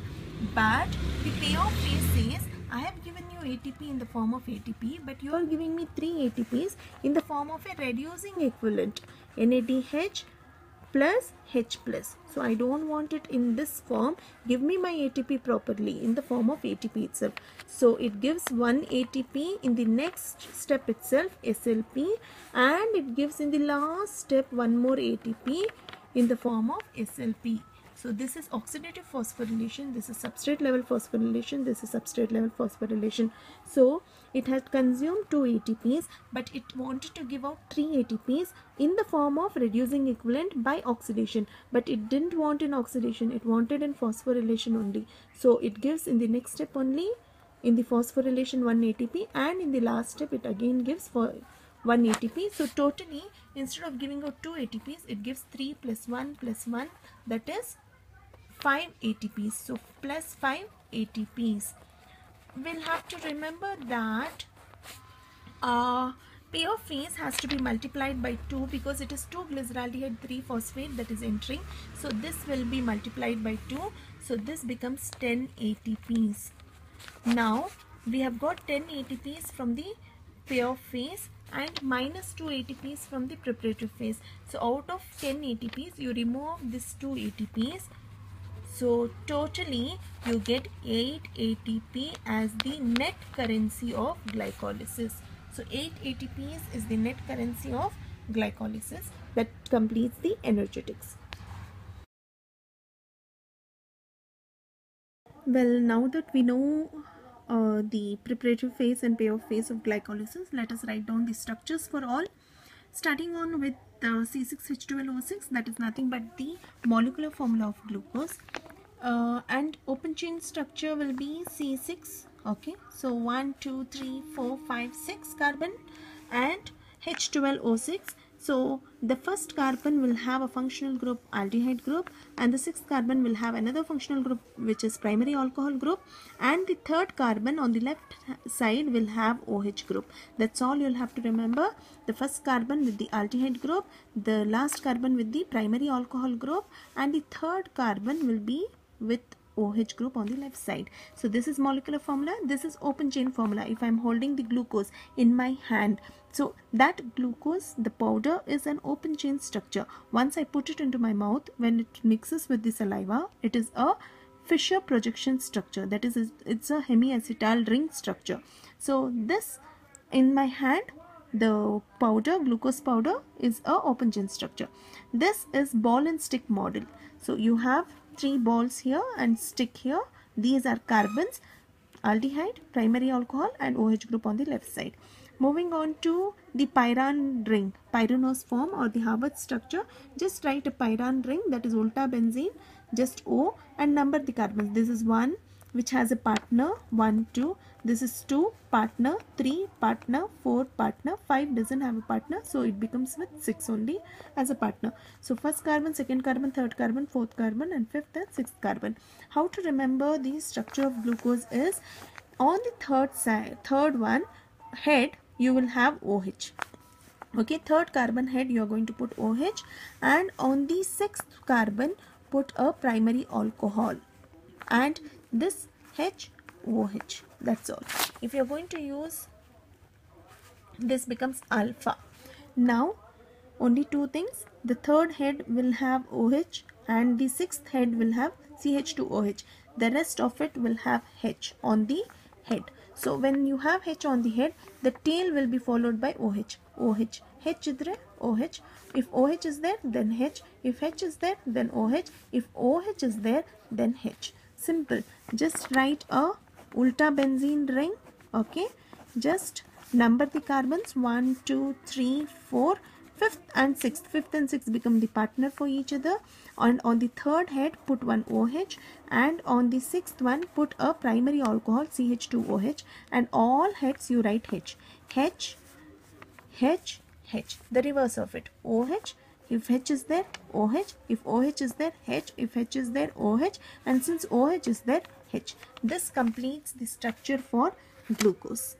But the payoff phase says, I have given you ATP in the form of ATP, but you are giving me 3 ATPs in the form of a reducing equivalent, NADH plus H plus. So I don't want it in this form. Give me my ATP properly in the form of ATP itself. So it gives 1 ATP in the next step itself, SLP, and it gives in the last step 1 more ATP in the form of SLP. So this is oxidative phosphorylation, this is substrate level phosphorylation, this is substrate level phosphorylation. So it had consumed 2 ATPs, but it wanted to give out 3 ATPs in the form of reducing equivalent by oxidation. But it didn't want in oxidation, it wanted in phosphorylation only. So it gives in the next step only in the phosphorylation 1 ATP, and in the last step it again gives for 1 ATP. So totally, instead of giving out 2 ATPs, it gives 3 plus 1 plus 1, that is 5 ATPs. So plus 5 ATPs. We'll have to remember that payoff phase has to be multiplied by 2 because it is 2 glyceraldehyde 3 phosphate that is entering. So this will be multiplied by 2. So this becomes 10 ATPs. Now we have got 10 ATPs from the payoff phase and -2 ATPs from the preparative phase. So out of 10 ATPs, you remove these 2 ATPs. So totally you get 8 ATP as the net currency of glycolysis. So 8 ATPs is the net currency of glycolysis. That completes the energetics. Well, now that we know the preparative phase and payoff phase of glycolysis, let us write down the structures for all. Starting on with C6H12O6, that is nothing but the molecular formula of glucose. And open chain structure will be C6. Okay, so 1, 2, 3, 4, 5, 6 carbon and H12O6. So the first carbon will have a functional group aldehyde group, and the sixth carbon will have another functional group which is primary alcohol group, and the third carbon on the left side will have OH group. That's all you'll have to remember. The first carbon with the aldehyde group, the last carbon with the primary alcohol group, and the third carbon will be with OH group on the left side. So this is molecular formula, this is open chain formula. If I am holding the glucose in my hand, so that glucose, the powder, is an open chain structure. Once I put it into my mouth, when it mixes with the saliva, it is a Fischer projection structure. That is, it's a hemiacetal ring structure. So this in my hand, the powder, glucose powder, is a open chain structure. This is ball and stick model. So you have 3 balls here and stick here. These are carbons, aldehyde, primary alcohol, and OH group on the left side. Moving on to the pyran ring, pyranose form or the Harvard structure. Just write a pyran ring, that is ulta benzene, just O, and number the carbons. This is 1, which has a partner, 1, 2. This is 2, partner, 3, partner, 4, partner, 5 doesn't have a partner, so it becomes with 6 only as a partner. So first carbon, second carbon, third carbon, fourth carbon, and fifth and sixth carbon. How to remember the structure of glucose is, on the third one head, you will have OH. Okay, third carbon head you are going to put OH, and on the sixth carbon put a primary alcohol, and this HOH. That's all. If you are going to use, this becomes alpha. Now only 2 things. The third head will have OH and the sixth head will have CH2OH. The rest of it will have H on the head. So when you have H on the head, the tail will be followed by OH. OH. H idre, OH. If OH is there, then H. If H is there, then OH. If OH is there, then H. Simple. Just write a ulta benzene ring. Okay, just number the carbons 1, 2, 3, 4, fifth and sixth. Fifth and sixth become the partner for each other, and on the third head put one OH, and on the sixth one put a primary alcohol CH2OH, and all heads you write H. H, H, H. The reverse of it. OH. If H is there, OH. If OH is there, H. If H is there, OH. And since OH is there, H. This completes the structure for glucose.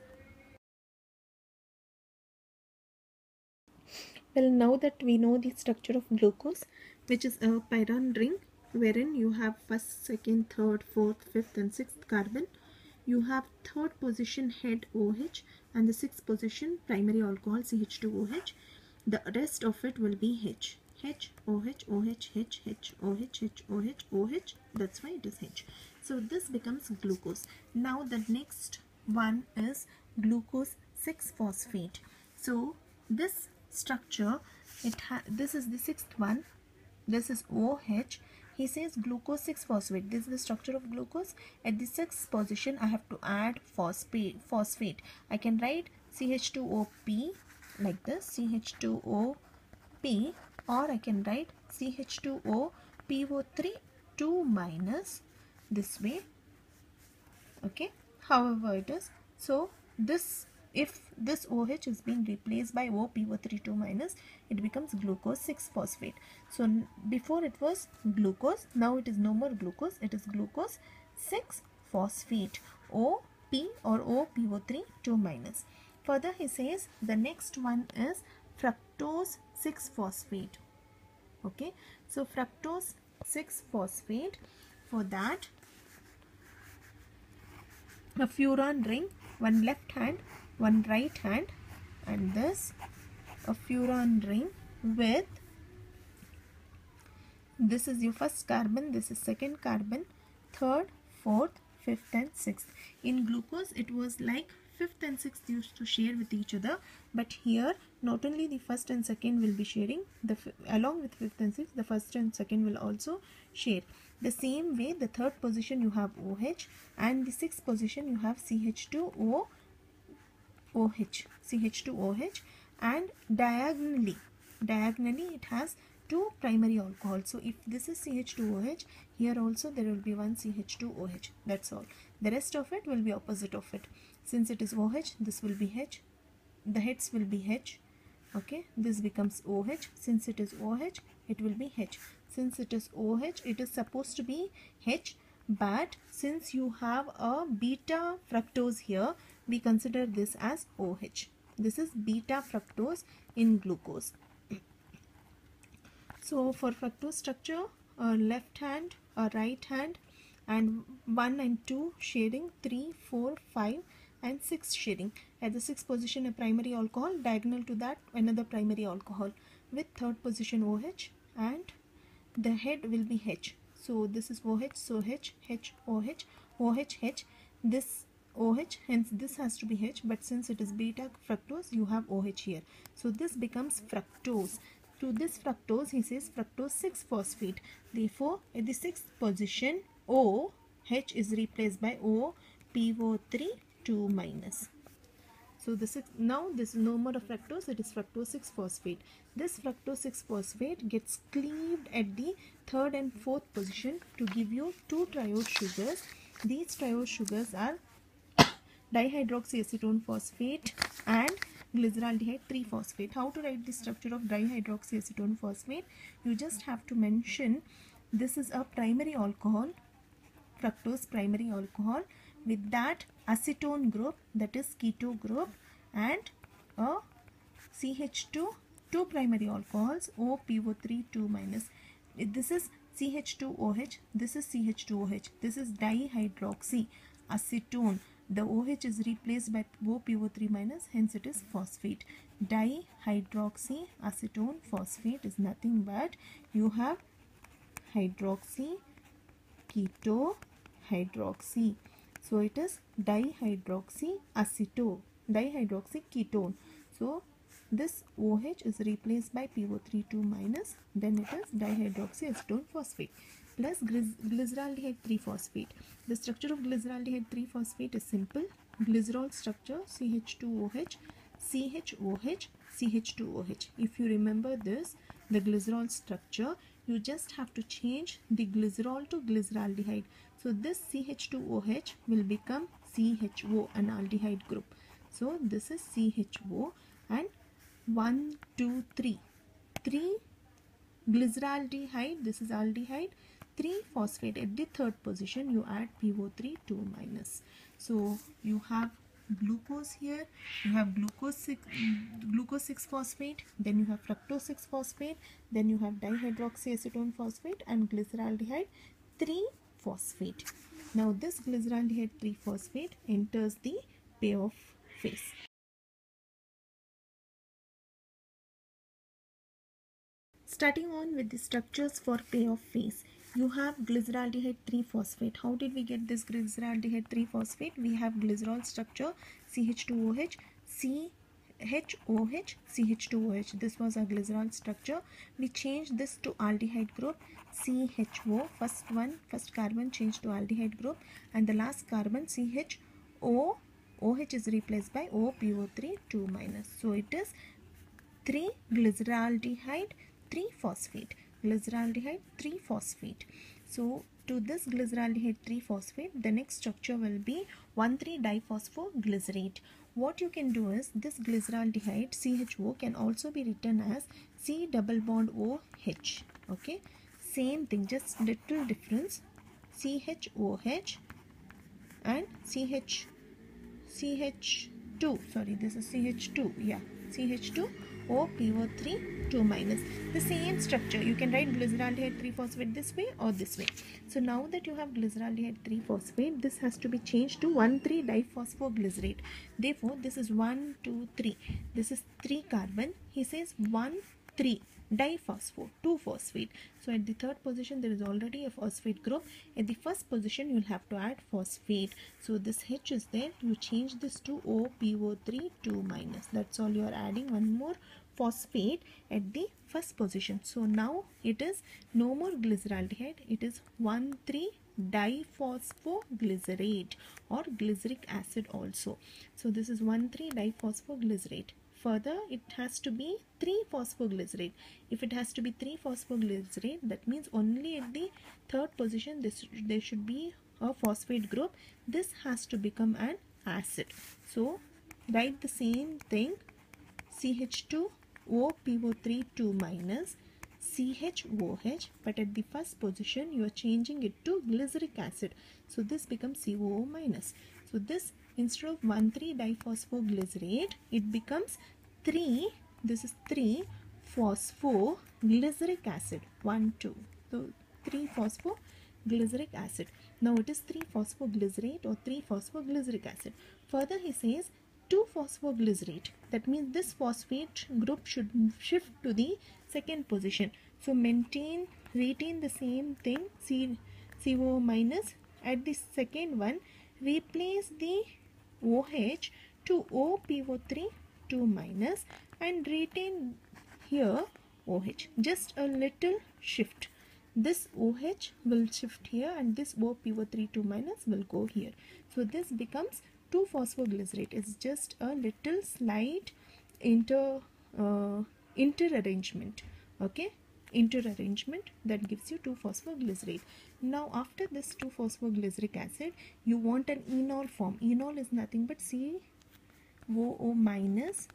Well, now that we know the structure of glucose, which is a pyron ring, wherein you have first, second, third, fourth, fifth and sixth carbon. You have third position head OH and the sixth position primary alcohol CH2OH. The rest of it will be H. H, OH, OH, H, H, OH, H, OH, OH. That's why it is H. So this becomes glucose. Now the next one is glucose 6-phosphate. So this structure, this is the sixth one. This is OH. He says glucose 6-phosphate. This is the structure of glucose. At the sixth position, I have to add phosphate. I can write CH2OP like this, CH2OP, or I can write CH2OPO3 2 minus this way. Okay, however it is. So this, if this OH is being replaced by OPO3 2 minus, it becomes glucose 6-phosphate. So before it was glucose, now it is no more glucose, it is glucose 6-phosphate, OP or OPO3 2 minus. Further he says the next one is fructose 6-phosphate. Okay, so fructose 6-phosphate, for that a furan ring, one left hand, one right hand, and this a furan ring with, this is your first carbon, this is second carbon, third, fourth, fifth and sixth. In glucose it was like fifth and sixth used to share with each other, but here not only the first and second will be sharing, along with fifth and sixth, the first and second will also share. The same way, the third position you have OH, and the sixth position you have CH2OH, and diagonally it has two primary alcohols. So if this is CH2OH, here also there will be one CH2OH. That's all. The rest of it will be opposite of it. Since it is OH, this will be H. The heads will be H. Okay, this becomes OH. Since it is OH, it will be H. Since it is OH, it is supposed to be H, but since you have a beta fructose here, we consider this as OH. This is beta fructose in glucose. So for fructose structure, a left hand, a right hand, and 1 and 2 shading, 3, 4, 5 and 6 shading. At the sixth position a primary alcohol, diagonal to that another primary alcohol, with third position OH, and the head will be H. So this is OH, so H, H, OH, OH, H, this OH, hence this has to be H, but since it is beta fructose, you have OH here. So this becomes fructose. To this fructose, he says fructose 6-phosphate. Therefore, at the sixth position, OH is replaced by OPO3 2 minus. So this is, now this is no more of fructose, it is fructose 6-phosphate. This fructose 6-phosphate gets cleaved at the third and fourth position to give you two triose sugars. These triose sugars are dihydroxyacetone phosphate and glyceraldehyde 3-phosphate. How to write the structure of dihydroxyacetone phosphate? You just have to mention this is a primary alcohol, fructose primary alcohol, with that acetone group, that is keto group, and a CH2, two primary alcohols, OPO3 2 minus. This is CH2OH, this is CH2OH, this is dihydroxy acetone. The OH is replaced by OPO3 minus, hence it is phosphate. Dihydroxy acetone phosphate is nothing but you have hydroxy, keto, hydroxy. So it is dihydroxy acetone, dihydroxy ketone. So this OH is replaced by PO3 2 minus, then it is dihydroxy acetone phosphate. plus glyceraldehyde 3-phosphate. The structure of glyceraldehyde 3-phosphate is simple. Glycerol structure CH2OH, CHOH, CH2OH. If you remember this, the glycerol structure, you just have to change the glycerol to glyceraldehyde. So this CH2OH will become CHO, an aldehyde group. So this is CHO, and 1, 2, 3. 3 glyceraldehyde, this is aldehyde, 3 phosphate. At the third position you add PO3 2 minus. So you have glucose here, you have glucose 6 phosphate, then you have fructose 6 phosphate, then you have dihydroxyacetone phosphate and glyceraldehyde 3 phosphate. Now this glyceraldehyde 3 phosphate enters the payoff phase. Starting on with the structures for payoff phase, you have glyceraldehyde 3-phosphate. How did we get this glyceraldehyde 3-phosphate? We have glycerol structure CH2OH, CHOH, CH2OH. This was our glycerol structure. We changed this to aldehyde group CHO. First carbon changed to aldehyde group, and the last carbon CHO. OH is replaced by OPO3 2 minus. So it is 3 glyceraldehyde 3-phosphate. Glyceraldehyde 3-phosphate. So to this glyceraldehyde 3-phosphate, the next structure will be 1,3-diphosphoglycerate. What you can do is, this glyceraldehyde CHO can also be written as C double bond OH. Okay, same thing, just little difference. CHOH and CH2, sorry, this is CH2, yeah, CH2 OPO3 2 minus. The same structure, you can write glyceraldehyde 3-phosphate this way or this way. So now that you have glyceraldehyde 3-phosphate, this has to be changed to 1,3-diphosphoglycerate. Therefore this is 1, 2, 3. This is 3 carbon. He says 1, 3 diphospho, 2-phosphate. So at the third position there is already a phosphate group. At the first position you will have to add phosphate. So this H is there, you change this to OPO3 2 minus. That's all, you are adding one more phosphate at the first position. So now it is no more glyceraldehyde, it is 1,3-diphosphoglycerate or glyceric acid also. So this is 1,3-diphosphoglycerate. Further, it has to be 3-phosphoglycerate. If it has to be 3-phosphoglycerate, that means only at the third position there should be a phosphate group. This has to become an acid. So write the same thing, CH2OPO3 2 minus CHOH, but at the first position you are changing it to glyceric acid. So this becomes COO minus. So this, instead of 1,3-diphosphoglycerate, it becomes 3, this is 3-phosphoglyceric acid, 1, 2. So 3-phosphoglyceric acid. Now it is 3-phosphoglycerate or 3-phosphoglyceric acid. Further he says 2-phosphoglycerate. That means this phosphate group should shift to the second position. So retain the same thing, CO minus. At the second one, replace the OH to OPO3 2 minus and retain here OH. Just a little shift. This OH will shift here and this OPO3 2 minus will go here. So this becomes 2-phosphoglycerate. It's just a little slight interarrangement. Okay, interarrangement that gives you 2-phosphoglycerate. Now after this 2-phosphoglyceric acid, you want an enol form. Enol is nothing but COO minus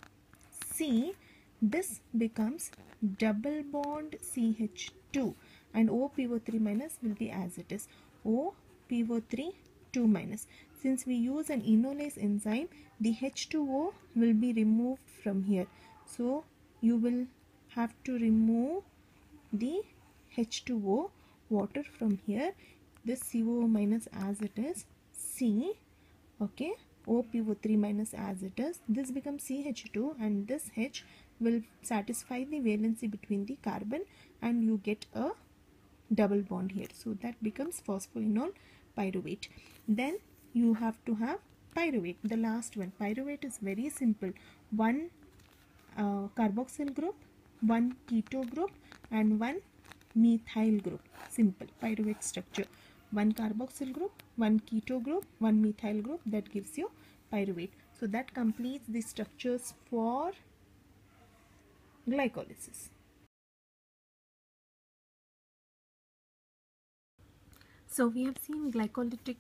C. This becomes double bond CH2 and OPO3 minus will be as it is, OPO3 2 minus. Since we use an enolase enzyme, the H2O will be removed from here. So you will have to remove the H2O water from here. This COO minus as it is, C, okay, OPO3 minus as it is. This becomes CH2 and this H will satisfy the valency between the carbon and you get a double bond here. So that becomes phosphoenol pyruvate. Then you have to have pyruvate, the last one. Pyruvate is very simple. One carboxyl group, one keto group and one methyl group. Simple pyruvate structure. One carboxyl group, one keto group, one methyl group, that gives you pyruvate. So that completes the structures for glycolysis. So we have seen glycolytic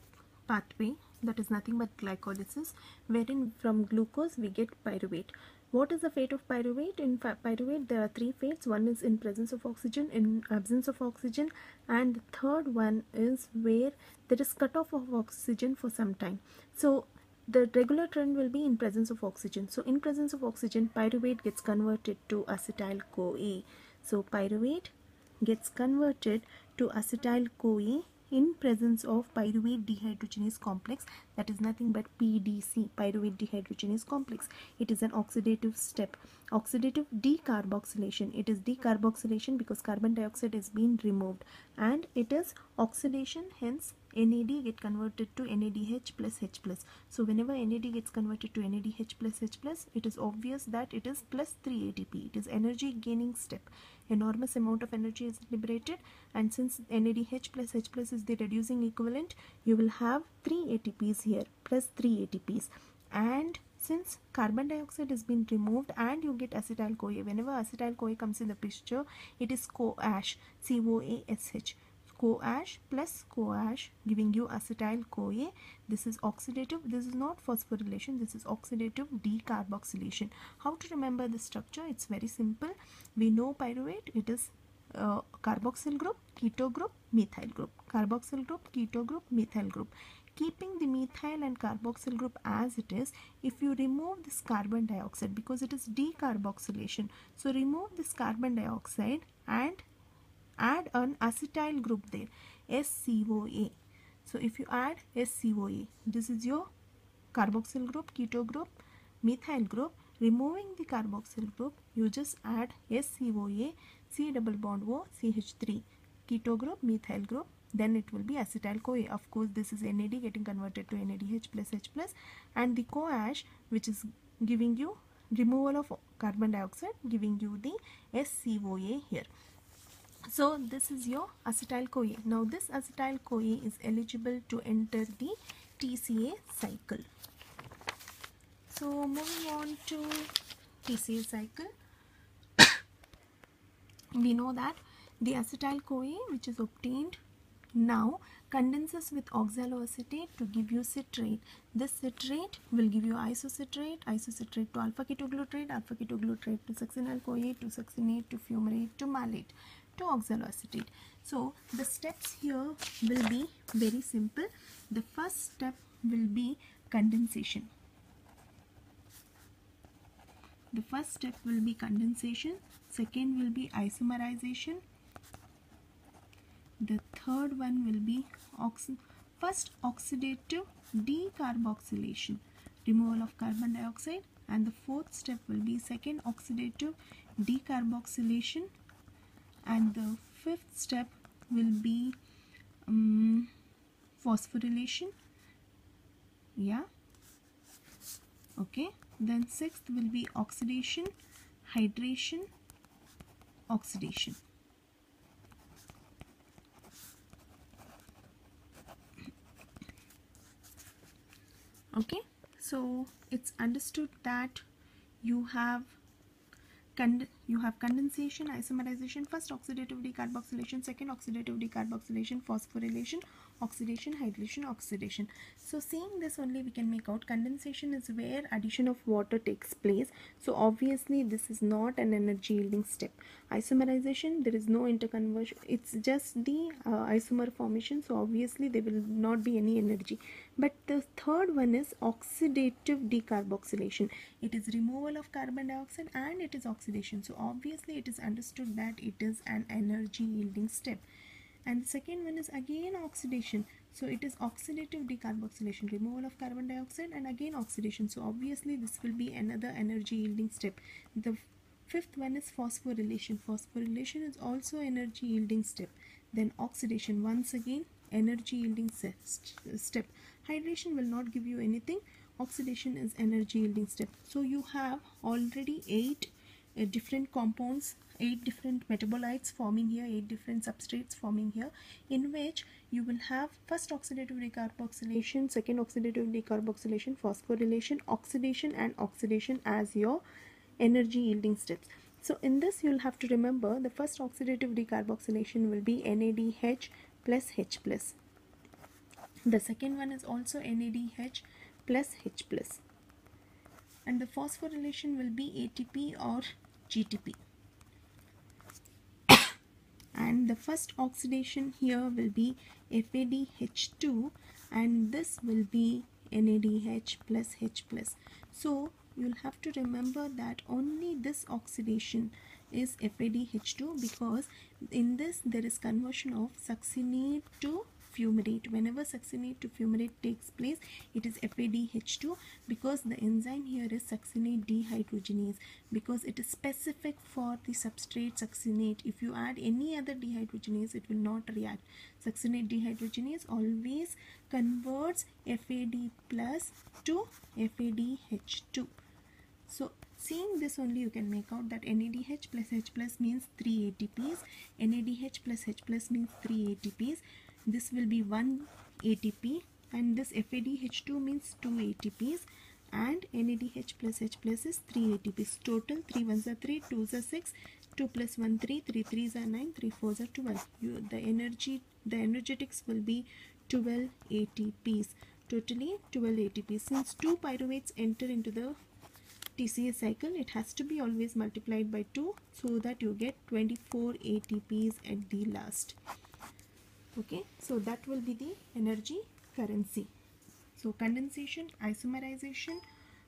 pathway, that is nothing but glycolysis, wherein from glucose we get pyruvate. What is the fate of pyruvate? In pyruvate there are three fates. One is in presence of oxygen, in absence of oxygen, and the third one is where there is cutoff of oxygen for some time. So the regular trend will be in presence of oxygen. So in presence of oxygen, pyruvate gets converted to acetyl-CoA. So pyruvate gets converted to acetyl-CoA in presence of pyruvate dehydrogenase complex, that is nothing but PDC, pyruvate dehydrogenase complex. It is an oxidative step, oxidative decarboxylation. It is decarboxylation because carbon dioxide has been removed, and it is oxidation, hence NAD get converted to NADH plus H plus. So whenever NAD gets converted to NADH plus H plus, it is obvious that it is plus 3 ATP. It is energy gaining step. Enormous amount of energy is liberated, and since NADH plus H plus is the reducing equivalent, you will have 3 ATPs here, plus 3 ATPs. And since carbon dioxide has been removed and you get acetyl-CoA, whenever acetyl-CoA comes in the picture, it is CoAsh, CoASH. CoAsh plus CoAsh giving you acetyl-CoA. This is oxidative, this is not phosphorylation, this is oxidative decarboxylation. How to remember the structure? It's very simple. We know pyruvate, it is carboxyl group, keto group, methyl group. Carboxyl group, keto group, methyl group. Keeping the methyl and carboxyl group as it is, if you remove this carbon dioxide, because it is decarboxylation, so remove this carbon dioxide and add an acetyl group there, SCOA. So if you add SCOA, this is your carboxyl group, keto group, methyl group. Removing the carboxyl group, you just add SCOA, C double bond O, CH3, keto group, methyl group, then it will be acetyl-CoA. Of course, this is NAD getting converted to NADH plus H plus, and the CoAsh, which is giving you removal of carbon dioxide, giving you the SCOA here. So this is your acetyl-CoA. Now this acetyl-CoA is eligible to enter the TCA cycle. So moving on to TCA cycle, we know that the acetyl-CoA, which is obtained now, condenses with oxaloacetate to give you citrate. This citrate will give you isocitrate, isocitrate to alpha-ketoglutarate, alpha-ketoglutarate to succinyl-CoA, to succinate, to fumarate, to malate, to oxaloacetate. So the steps here will be very simple. The first step will be condensation. The first step will be condensation. Second will be isomerization. The third one will be first oxidative decarboxylation, removal of carbon dioxide, and the fourth step will be second oxidative decarboxylation, and the fifth step will be phosphorylation. Yeah, okay. Then sixth will be oxidation, hydration, oxidation. Okay, so it's understood that you have condensation, isomerization, first oxidative decarboxylation, second oxidative decarboxylation, phosphorylation, oxidation, hydration, oxidation. So seeing this only we can make out condensation is where addition of water takes place. So obviously this is not an energy yielding step. Isomerization, there is no interconversion, it's just the isomer formation, so obviously there will not be any energy. But the third one is oxidative decarboxylation. It is removal of carbon dioxide and it is oxidation. So obviously it is understood that it is an energy yielding step. And the second one is again oxidation. So it is oxidative decarboxylation, removal of carbon dioxide and again oxidation. So obviously this will be another energy yielding step. The fifth one is phosphorylation. Phosphorylation is also energy yielding step. Then oxidation, once again energy yielding step. Hydration will not give you anything. Oxidation is energy yielding step. So you have already 8 different compounds, 8 different metabolites forming here, 8 different substrates forming here, in which you will have first oxidative decarboxylation, second oxidative decarboxylation, phosphorylation, oxidation and oxidation as your energy yielding steps. So in this you will have to remember the first oxidative decarboxylation will be NADH plus H plus. The second one is also NADH plus H plus. And the phosphorylation will be ATP or GTP. And the first oxidation here will be FADH2 and this will be NADH plus H plus. So you'll have to remember that only this oxidation is FADH2 because in this there is conversion of succinate to fumarate. Whenever succinate to fumarate takes place, it is FADH2 because the enzyme here is succinate dehydrogenase, because it is specific for the substrate succinate. If you add any other dehydrogenase, it will not react. Succinate dehydrogenase always converts FAD plus to FADH2. So seeing this only you can make out that NADH plus H plus means 3 ATPs, NADH plus H plus means 3 ATPs. This will be 1 ATP and this FADH2 means 2 ATPs and NADH plus H plus is 3 ATPs. Total 3 ones are 3, 2s are 6, 2 plus 1 3, 3 3s are 9, 3 4s are 12. The energetics will be 12 ATPs. Totally 12 ATPs. Since 2 pyruvates enter into the TCA cycle, it has to be always multiplied by 2 so that you get 24 ATPs at the last. Okay, so that will be the energy currency. So condensation, isomerization,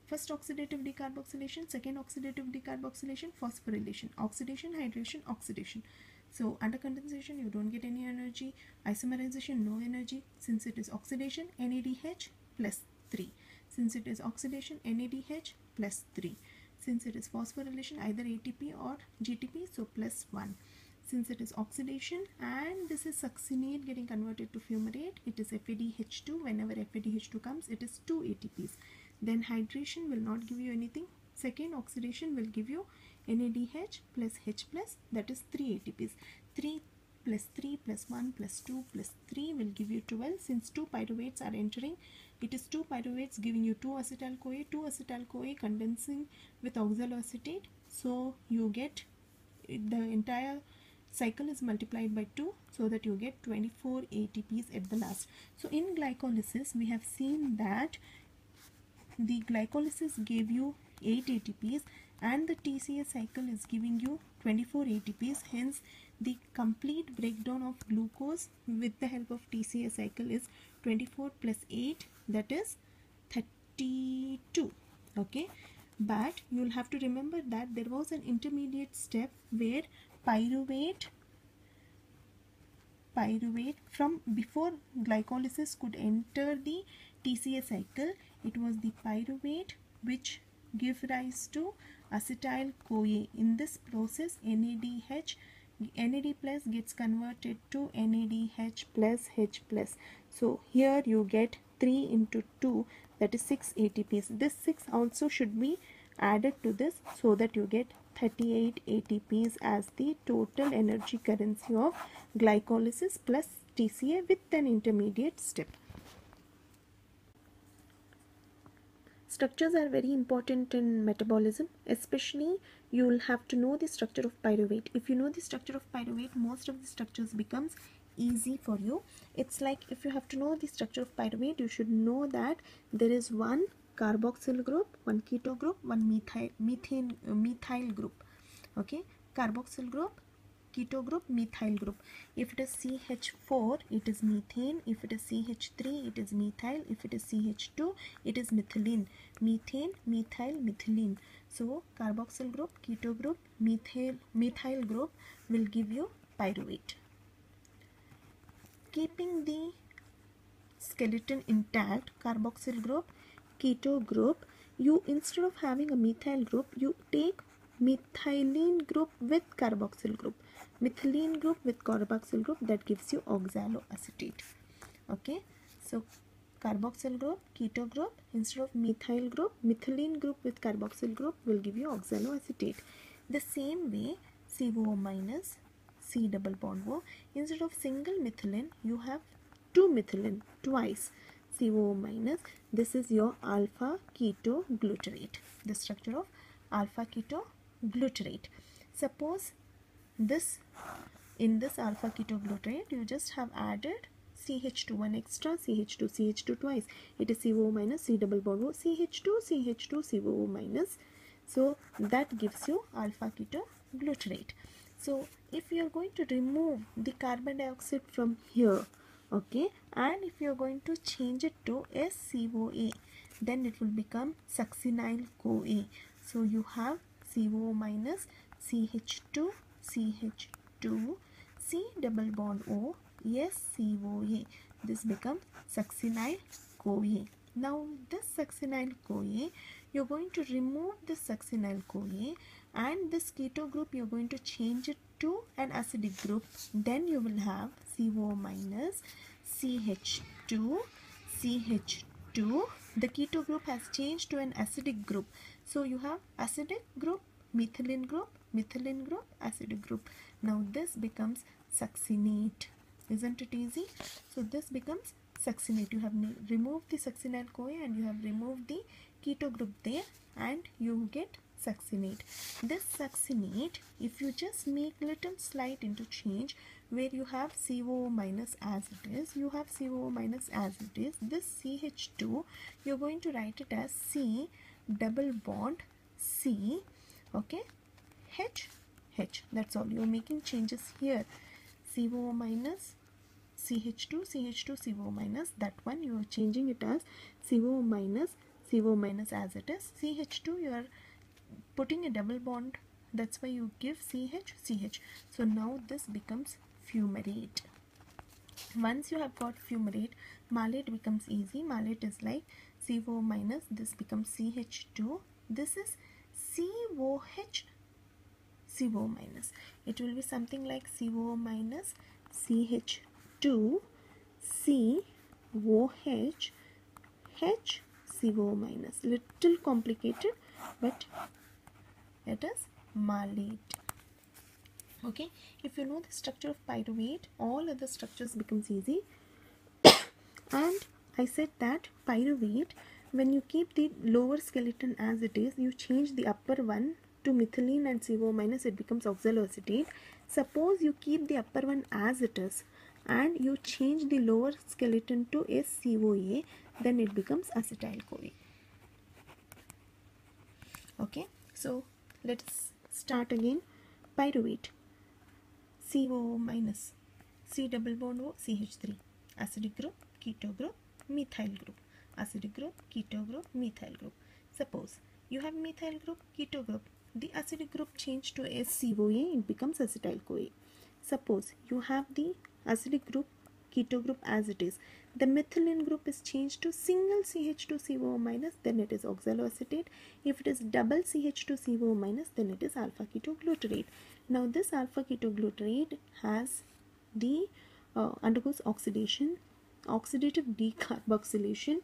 first oxidative decarboxylation, second oxidative decarboxylation, phosphorylation, oxidation, hydration, oxidation. So under condensation you don't get any energy, isomerization no energy. Since it is oxidation, NADH plus 3. Since it is oxidation, NADH plus 3. Since it is phosphorylation, either ATP or GTP, so plus 1. Since it is oxidation and this is succinate getting converted to fumarate, it is FADH2. Whenever FADH2 comes, it is 2 ATPs. Then hydration will not give you anything. Second oxidation will give you NADH plus H plus, that is 3 ATPs. 3 plus 3 plus 1 plus 2 plus 3 will give you 12. Since 2 pyruvates are entering, it is 2 pyruvates giving you 2 acetyl-CoA, 2 acetyl-CoA condensing with oxaloacetate. So you get the entire cycle is multiplied by 2 so that you get 24 ATPs at the last. So in glycolysis we have seen that the glycolysis gave you 8 ATPs and the TCA cycle is giving you 24 ATPs. Hence the complete breakdown of glucose with the help of TCA cycle is 24 plus 8, that is 32. Okay, but you will have to remember that there was an intermediate step where pyruvate from before glycolysis could enter the TCA cycle, it was the pyruvate which give rise to acetyl-CoA. In this process NAD plus gets converted to NADH plus H plus. So here you get 3 into 2, that is 6 ATPs. This 6 also should be added to this so that you get 38 ATPs as the total energy currency of glycolysis plus TCA with an intermediate step. Structures are very important in metabolism, especially you will have to know the structure of pyruvate. If you know the structure of pyruvate, most of the structures becomes easy for you. It's like if you have to know the structure of pyruvate, you should know that there is one carboxyl group, one keto group, one methyl group. Okay, carboxyl group, keto group, methyl group. If it is CH4, it is methane. If it is CH3, it is methyl. If it is CH2, it is methylene. Methane, methyl, methylene. So carboxyl group, keto group, methyl group will give you pyruvate. Keeping the skeleton intact, carboxyl group, keto group, you instead of having a methyl group, you take methylene group with carboxyl group, methylene group with carboxyl group, that gives you oxaloacetate. Okay, so carboxyl group, keto group, instead of methyl group, methylene group with carboxyl group will give you oxaloacetate. The same way, COO minus C double bond O, instead of single methylene you have two methylene twice. COO minus, this is your alpha ketoglutarate, the structure of alpha ketoglutarate. Suppose this, in this alpha ketoglutarate you just have added CH2, one extra CH2 twice. It is COO minus C double bond O, CH2 COO minus. So that gives you alpha ketoglutarate. So if you are going to remove the carbon dioxide from here, okay, and if you are going to change it to SCOA, then it will become succinyl CoA. So you have COO minus CH2 C double bond O, SCOA. This becomes succinyl CoA. Now this succinyl CoA, you're going to remove this succinyl CoA, and this keto group you're going to change it to an acidic group. Then you will have COO minus CH2. The keto group has changed to an acidic group. So you have acidic group, methylene group, acidic group. Now this becomes succinate. Isn't it easy? So this becomes succinate. You have removed the succinyl CoA and you have removed the keto group there, and you get succinate. This succinate, if you just make little slight interchange where you have COO minus as it is, you have COO minus as it is, this CH2 you're going to write it as C double bond C, okay, H. That's all. You're making changes here. COO minus CH2 COO minus, that one you are changing it as COO minus as it is. CH2 you are putting a double bond, that's why you give CH. So now this becomes fumarate. Once you have got fumarate, malate becomes easy. Malate is like COO minus, this becomes CH2, this is COH, CO minus. It will be something like CO minus CH2 COH H CO minus. Little complicated, but it is malate. Okay, if you know the structure of pyruvate, all other structures becomes easy. And I said that pyruvate, when you keep the lower skeleton as it is, you change the upper one to methylene and CO minus, it becomes oxaloacetate. Suppose you keep the upper one as it is and you change the lower skeleton to SCOA, then it becomes acetyl CoA. Okay, so let's start again. Pyruvate, COO minus, C double bond O, CH3, acidic group, keto group, methyl group, acidic group, keto group, methyl group. Suppose you have methyl group, keto group, the acidic group changed to SCOA, it becomes acetyl CoA. Suppose you have the acidic group, keto group as it is, the methylene group is changed to single CH2COO minus, then it is oxaloacetate. If it is double CH2COO minus, then it is alpha ketoglutarate. Now this alpha ketoglutarate has the undergoes oxidation, oxidative decarboxylation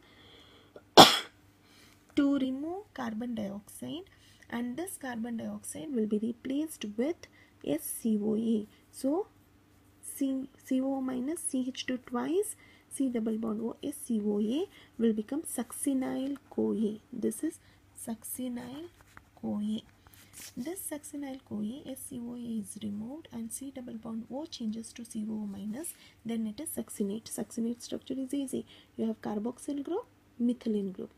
to remove carbon dioxide, and this carbon dioxide will be replaced with SCOA. So CO minus CH2 twice, C double bond O, SCOA will become succinyl CoA. This is succinyl CoA. This succinyl CoA, SCOA is removed and C double bond O changes to CO minus, then it is succinate. Succinate structure is easy. You have carboxyl group, methylene group,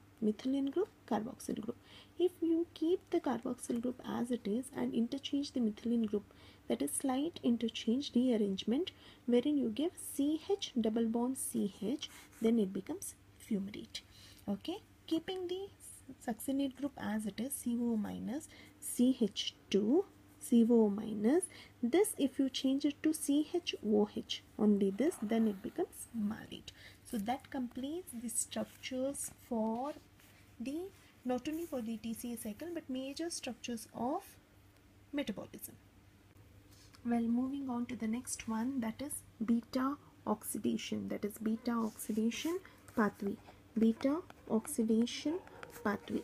carboxyl group. If you keep the carboxyl group as it is and interchange the methylene group, that is slight interchange rearrangement, wherein you give CH double bond CH, then it becomes fumarate. Okay, keeping the succinate group as it is, CO minus CH2 CO minus, this if you change it to CHOH, only this, then it becomes malate. So that completes the structures for the, not only for the TCA cycle but major structures of metabolism. Well, moving on to the next one, that is beta oxidation, pathway. Beta oxidation pathway.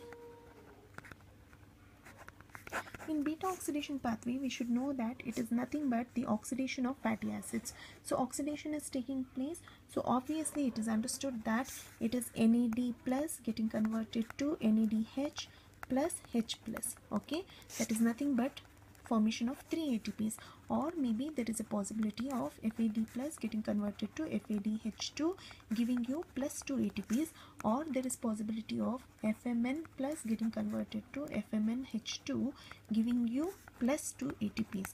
In beta oxidation pathway, we should know that it is nothing but the oxidation of fatty acids. So oxidation is taking place. So obviously it is understood that it is NAD plus getting converted to NADH plus H plus. Okay, that is nothing but formation of 3 ATPs, or maybe there is a possibility of FAD plus getting converted to FADH2 giving you plus 2 ATPs, or there is possibility of FMN plus getting converted to FMNH2 giving you plus 2 ATPs.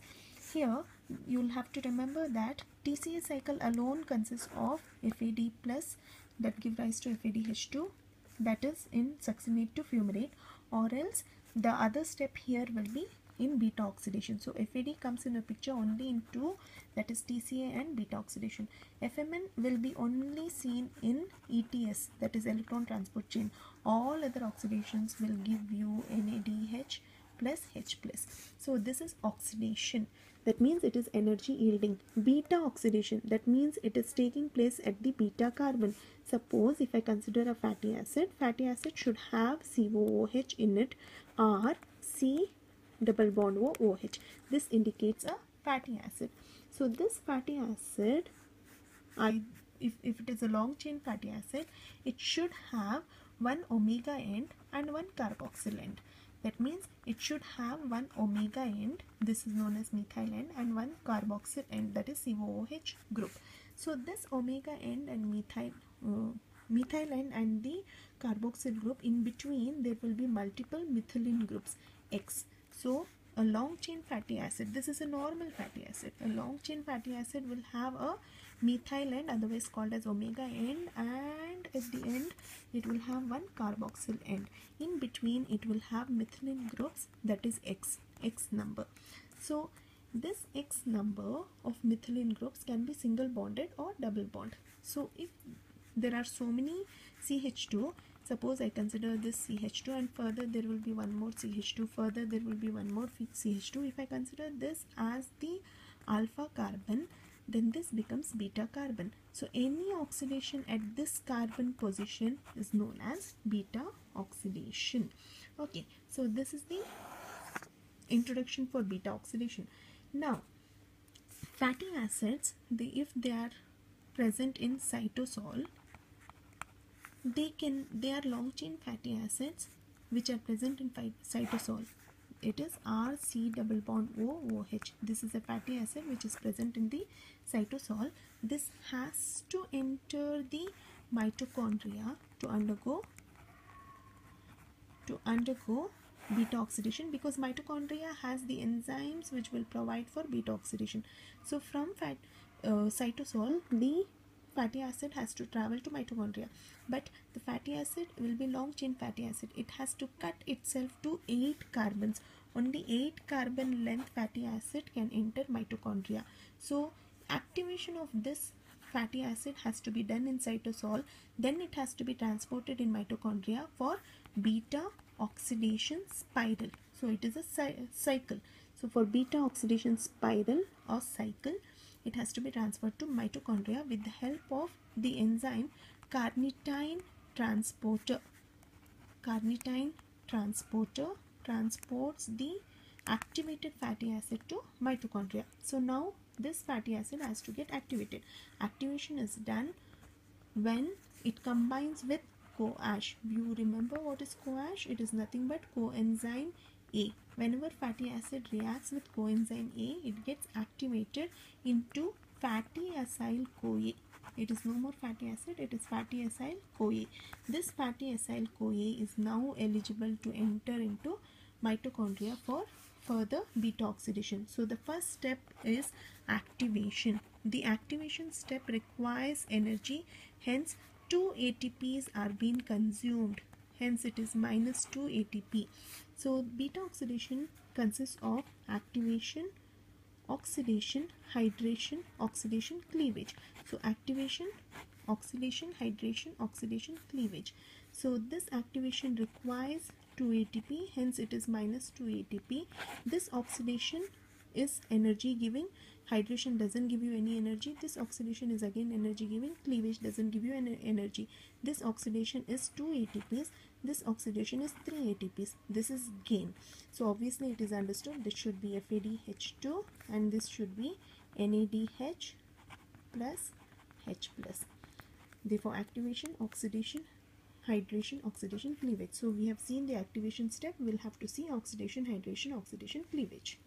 Here you will have to remember that TCA cycle alone consists of FAD plus that give rise to FADH2, that is in succinate to fumarate, or else the other step here will be in beta oxidation. So FAD comes in a picture only in two, that is TCA and beta oxidation. FMN will be only seen in ETS, that is electron transport chain. All other oxidations will give you NADH plus H plus. So this is oxidation, that means it is energy yielding. Beta oxidation, that means it is taking place at the beta carbon. Suppose if I consider a fatty acid should have COOH in it, or C double bond OH. This indicates a fatty acid. So this fatty acid, if it is a long chain fatty acid, it should have one omega end and one carboxyl end. That means it should have one omega end, this is known as methyl end, and one carboxyl end, that is COOH group. So this omega end and methyl end and the carboxyl group, in between there will be multiple methylene groups X. So a long chain fatty acid, this is a normal fatty acid. A long chain fatty acid will have a methyl end, otherwise called as omega end, and at the end it will have one carboxyl end. In between it will have methylene groups, that is X number. So this X number of methylene groups can be single bonded or double bond. So if there are so many CH2, suppose I consider this CH2 and further there will be one more CH2, further there will be one more CH2. If I consider this as the alpha carbon, then this becomes beta carbon. So any oxidation at this carbon position is known as beta oxidation. Okay, so this is the introduction for beta oxidation. Now fatty acids, if they are present in cytosol, they are long chain fatty acids which are present in cytosol. It is RC double bond OOH. This is a fatty acid which is present in the cytosol. This has to enter the mitochondria to undergo beta oxidation, because mitochondria has the enzymes which will provide for beta oxidation. So from cytosol, the fatty acid has to travel to mitochondria, but the fatty acid will be long chain fatty acid. It has to cut itself to 8 carbons. Only 8 carbon length fatty acid can enter mitochondria. So activation of this fatty acid has to be done in cytosol, then it has to be transported in mitochondria for beta oxidation spiral. So it is a cycle. So for beta oxidation spiral or cycle, it has to be transferred to mitochondria with the help of the enzyme carnitine transporter. Carnitine transporter transports the activated fatty acid to mitochondria. So now this fatty acid has to get activated. Activation is done when it combines with CoAsh. You remember what is CoAsh? It is nothing but coenzyme A. Whenever fatty acid reacts with coenzyme A, it gets activated into fatty acyl CoA. It is no more fatty acid, it is fatty acyl CoA. This fatty acyl CoA is now eligible to enter into mitochondria for further beta oxidation. So the first step is activation. The activation step requires energy, hence 2 ATPs are being consumed. Hence it is minus 2 ATP. So beta oxidation consists of activation, oxidation, hydration, oxidation, cleavage. So activation, oxidation, hydration, oxidation, cleavage. So this activation requires 2 ATP, hence it is minus 2 ATP. This oxidation is energy giving. Hydration doesn't give you any energy. This oxidation is again energy giving. Cleavage doesn't give you any energy. This oxidation is 2 ATPs. This oxidation is 3 ATPs. This is gain. So obviously it is understood this should be FADH2 and this should be NADH plus H plus. Therefore activation, oxidation, hydration, oxidation, cleavage. So we have seen the activation step. We'll have to see oxidation, hydration, oxidation, cleavage.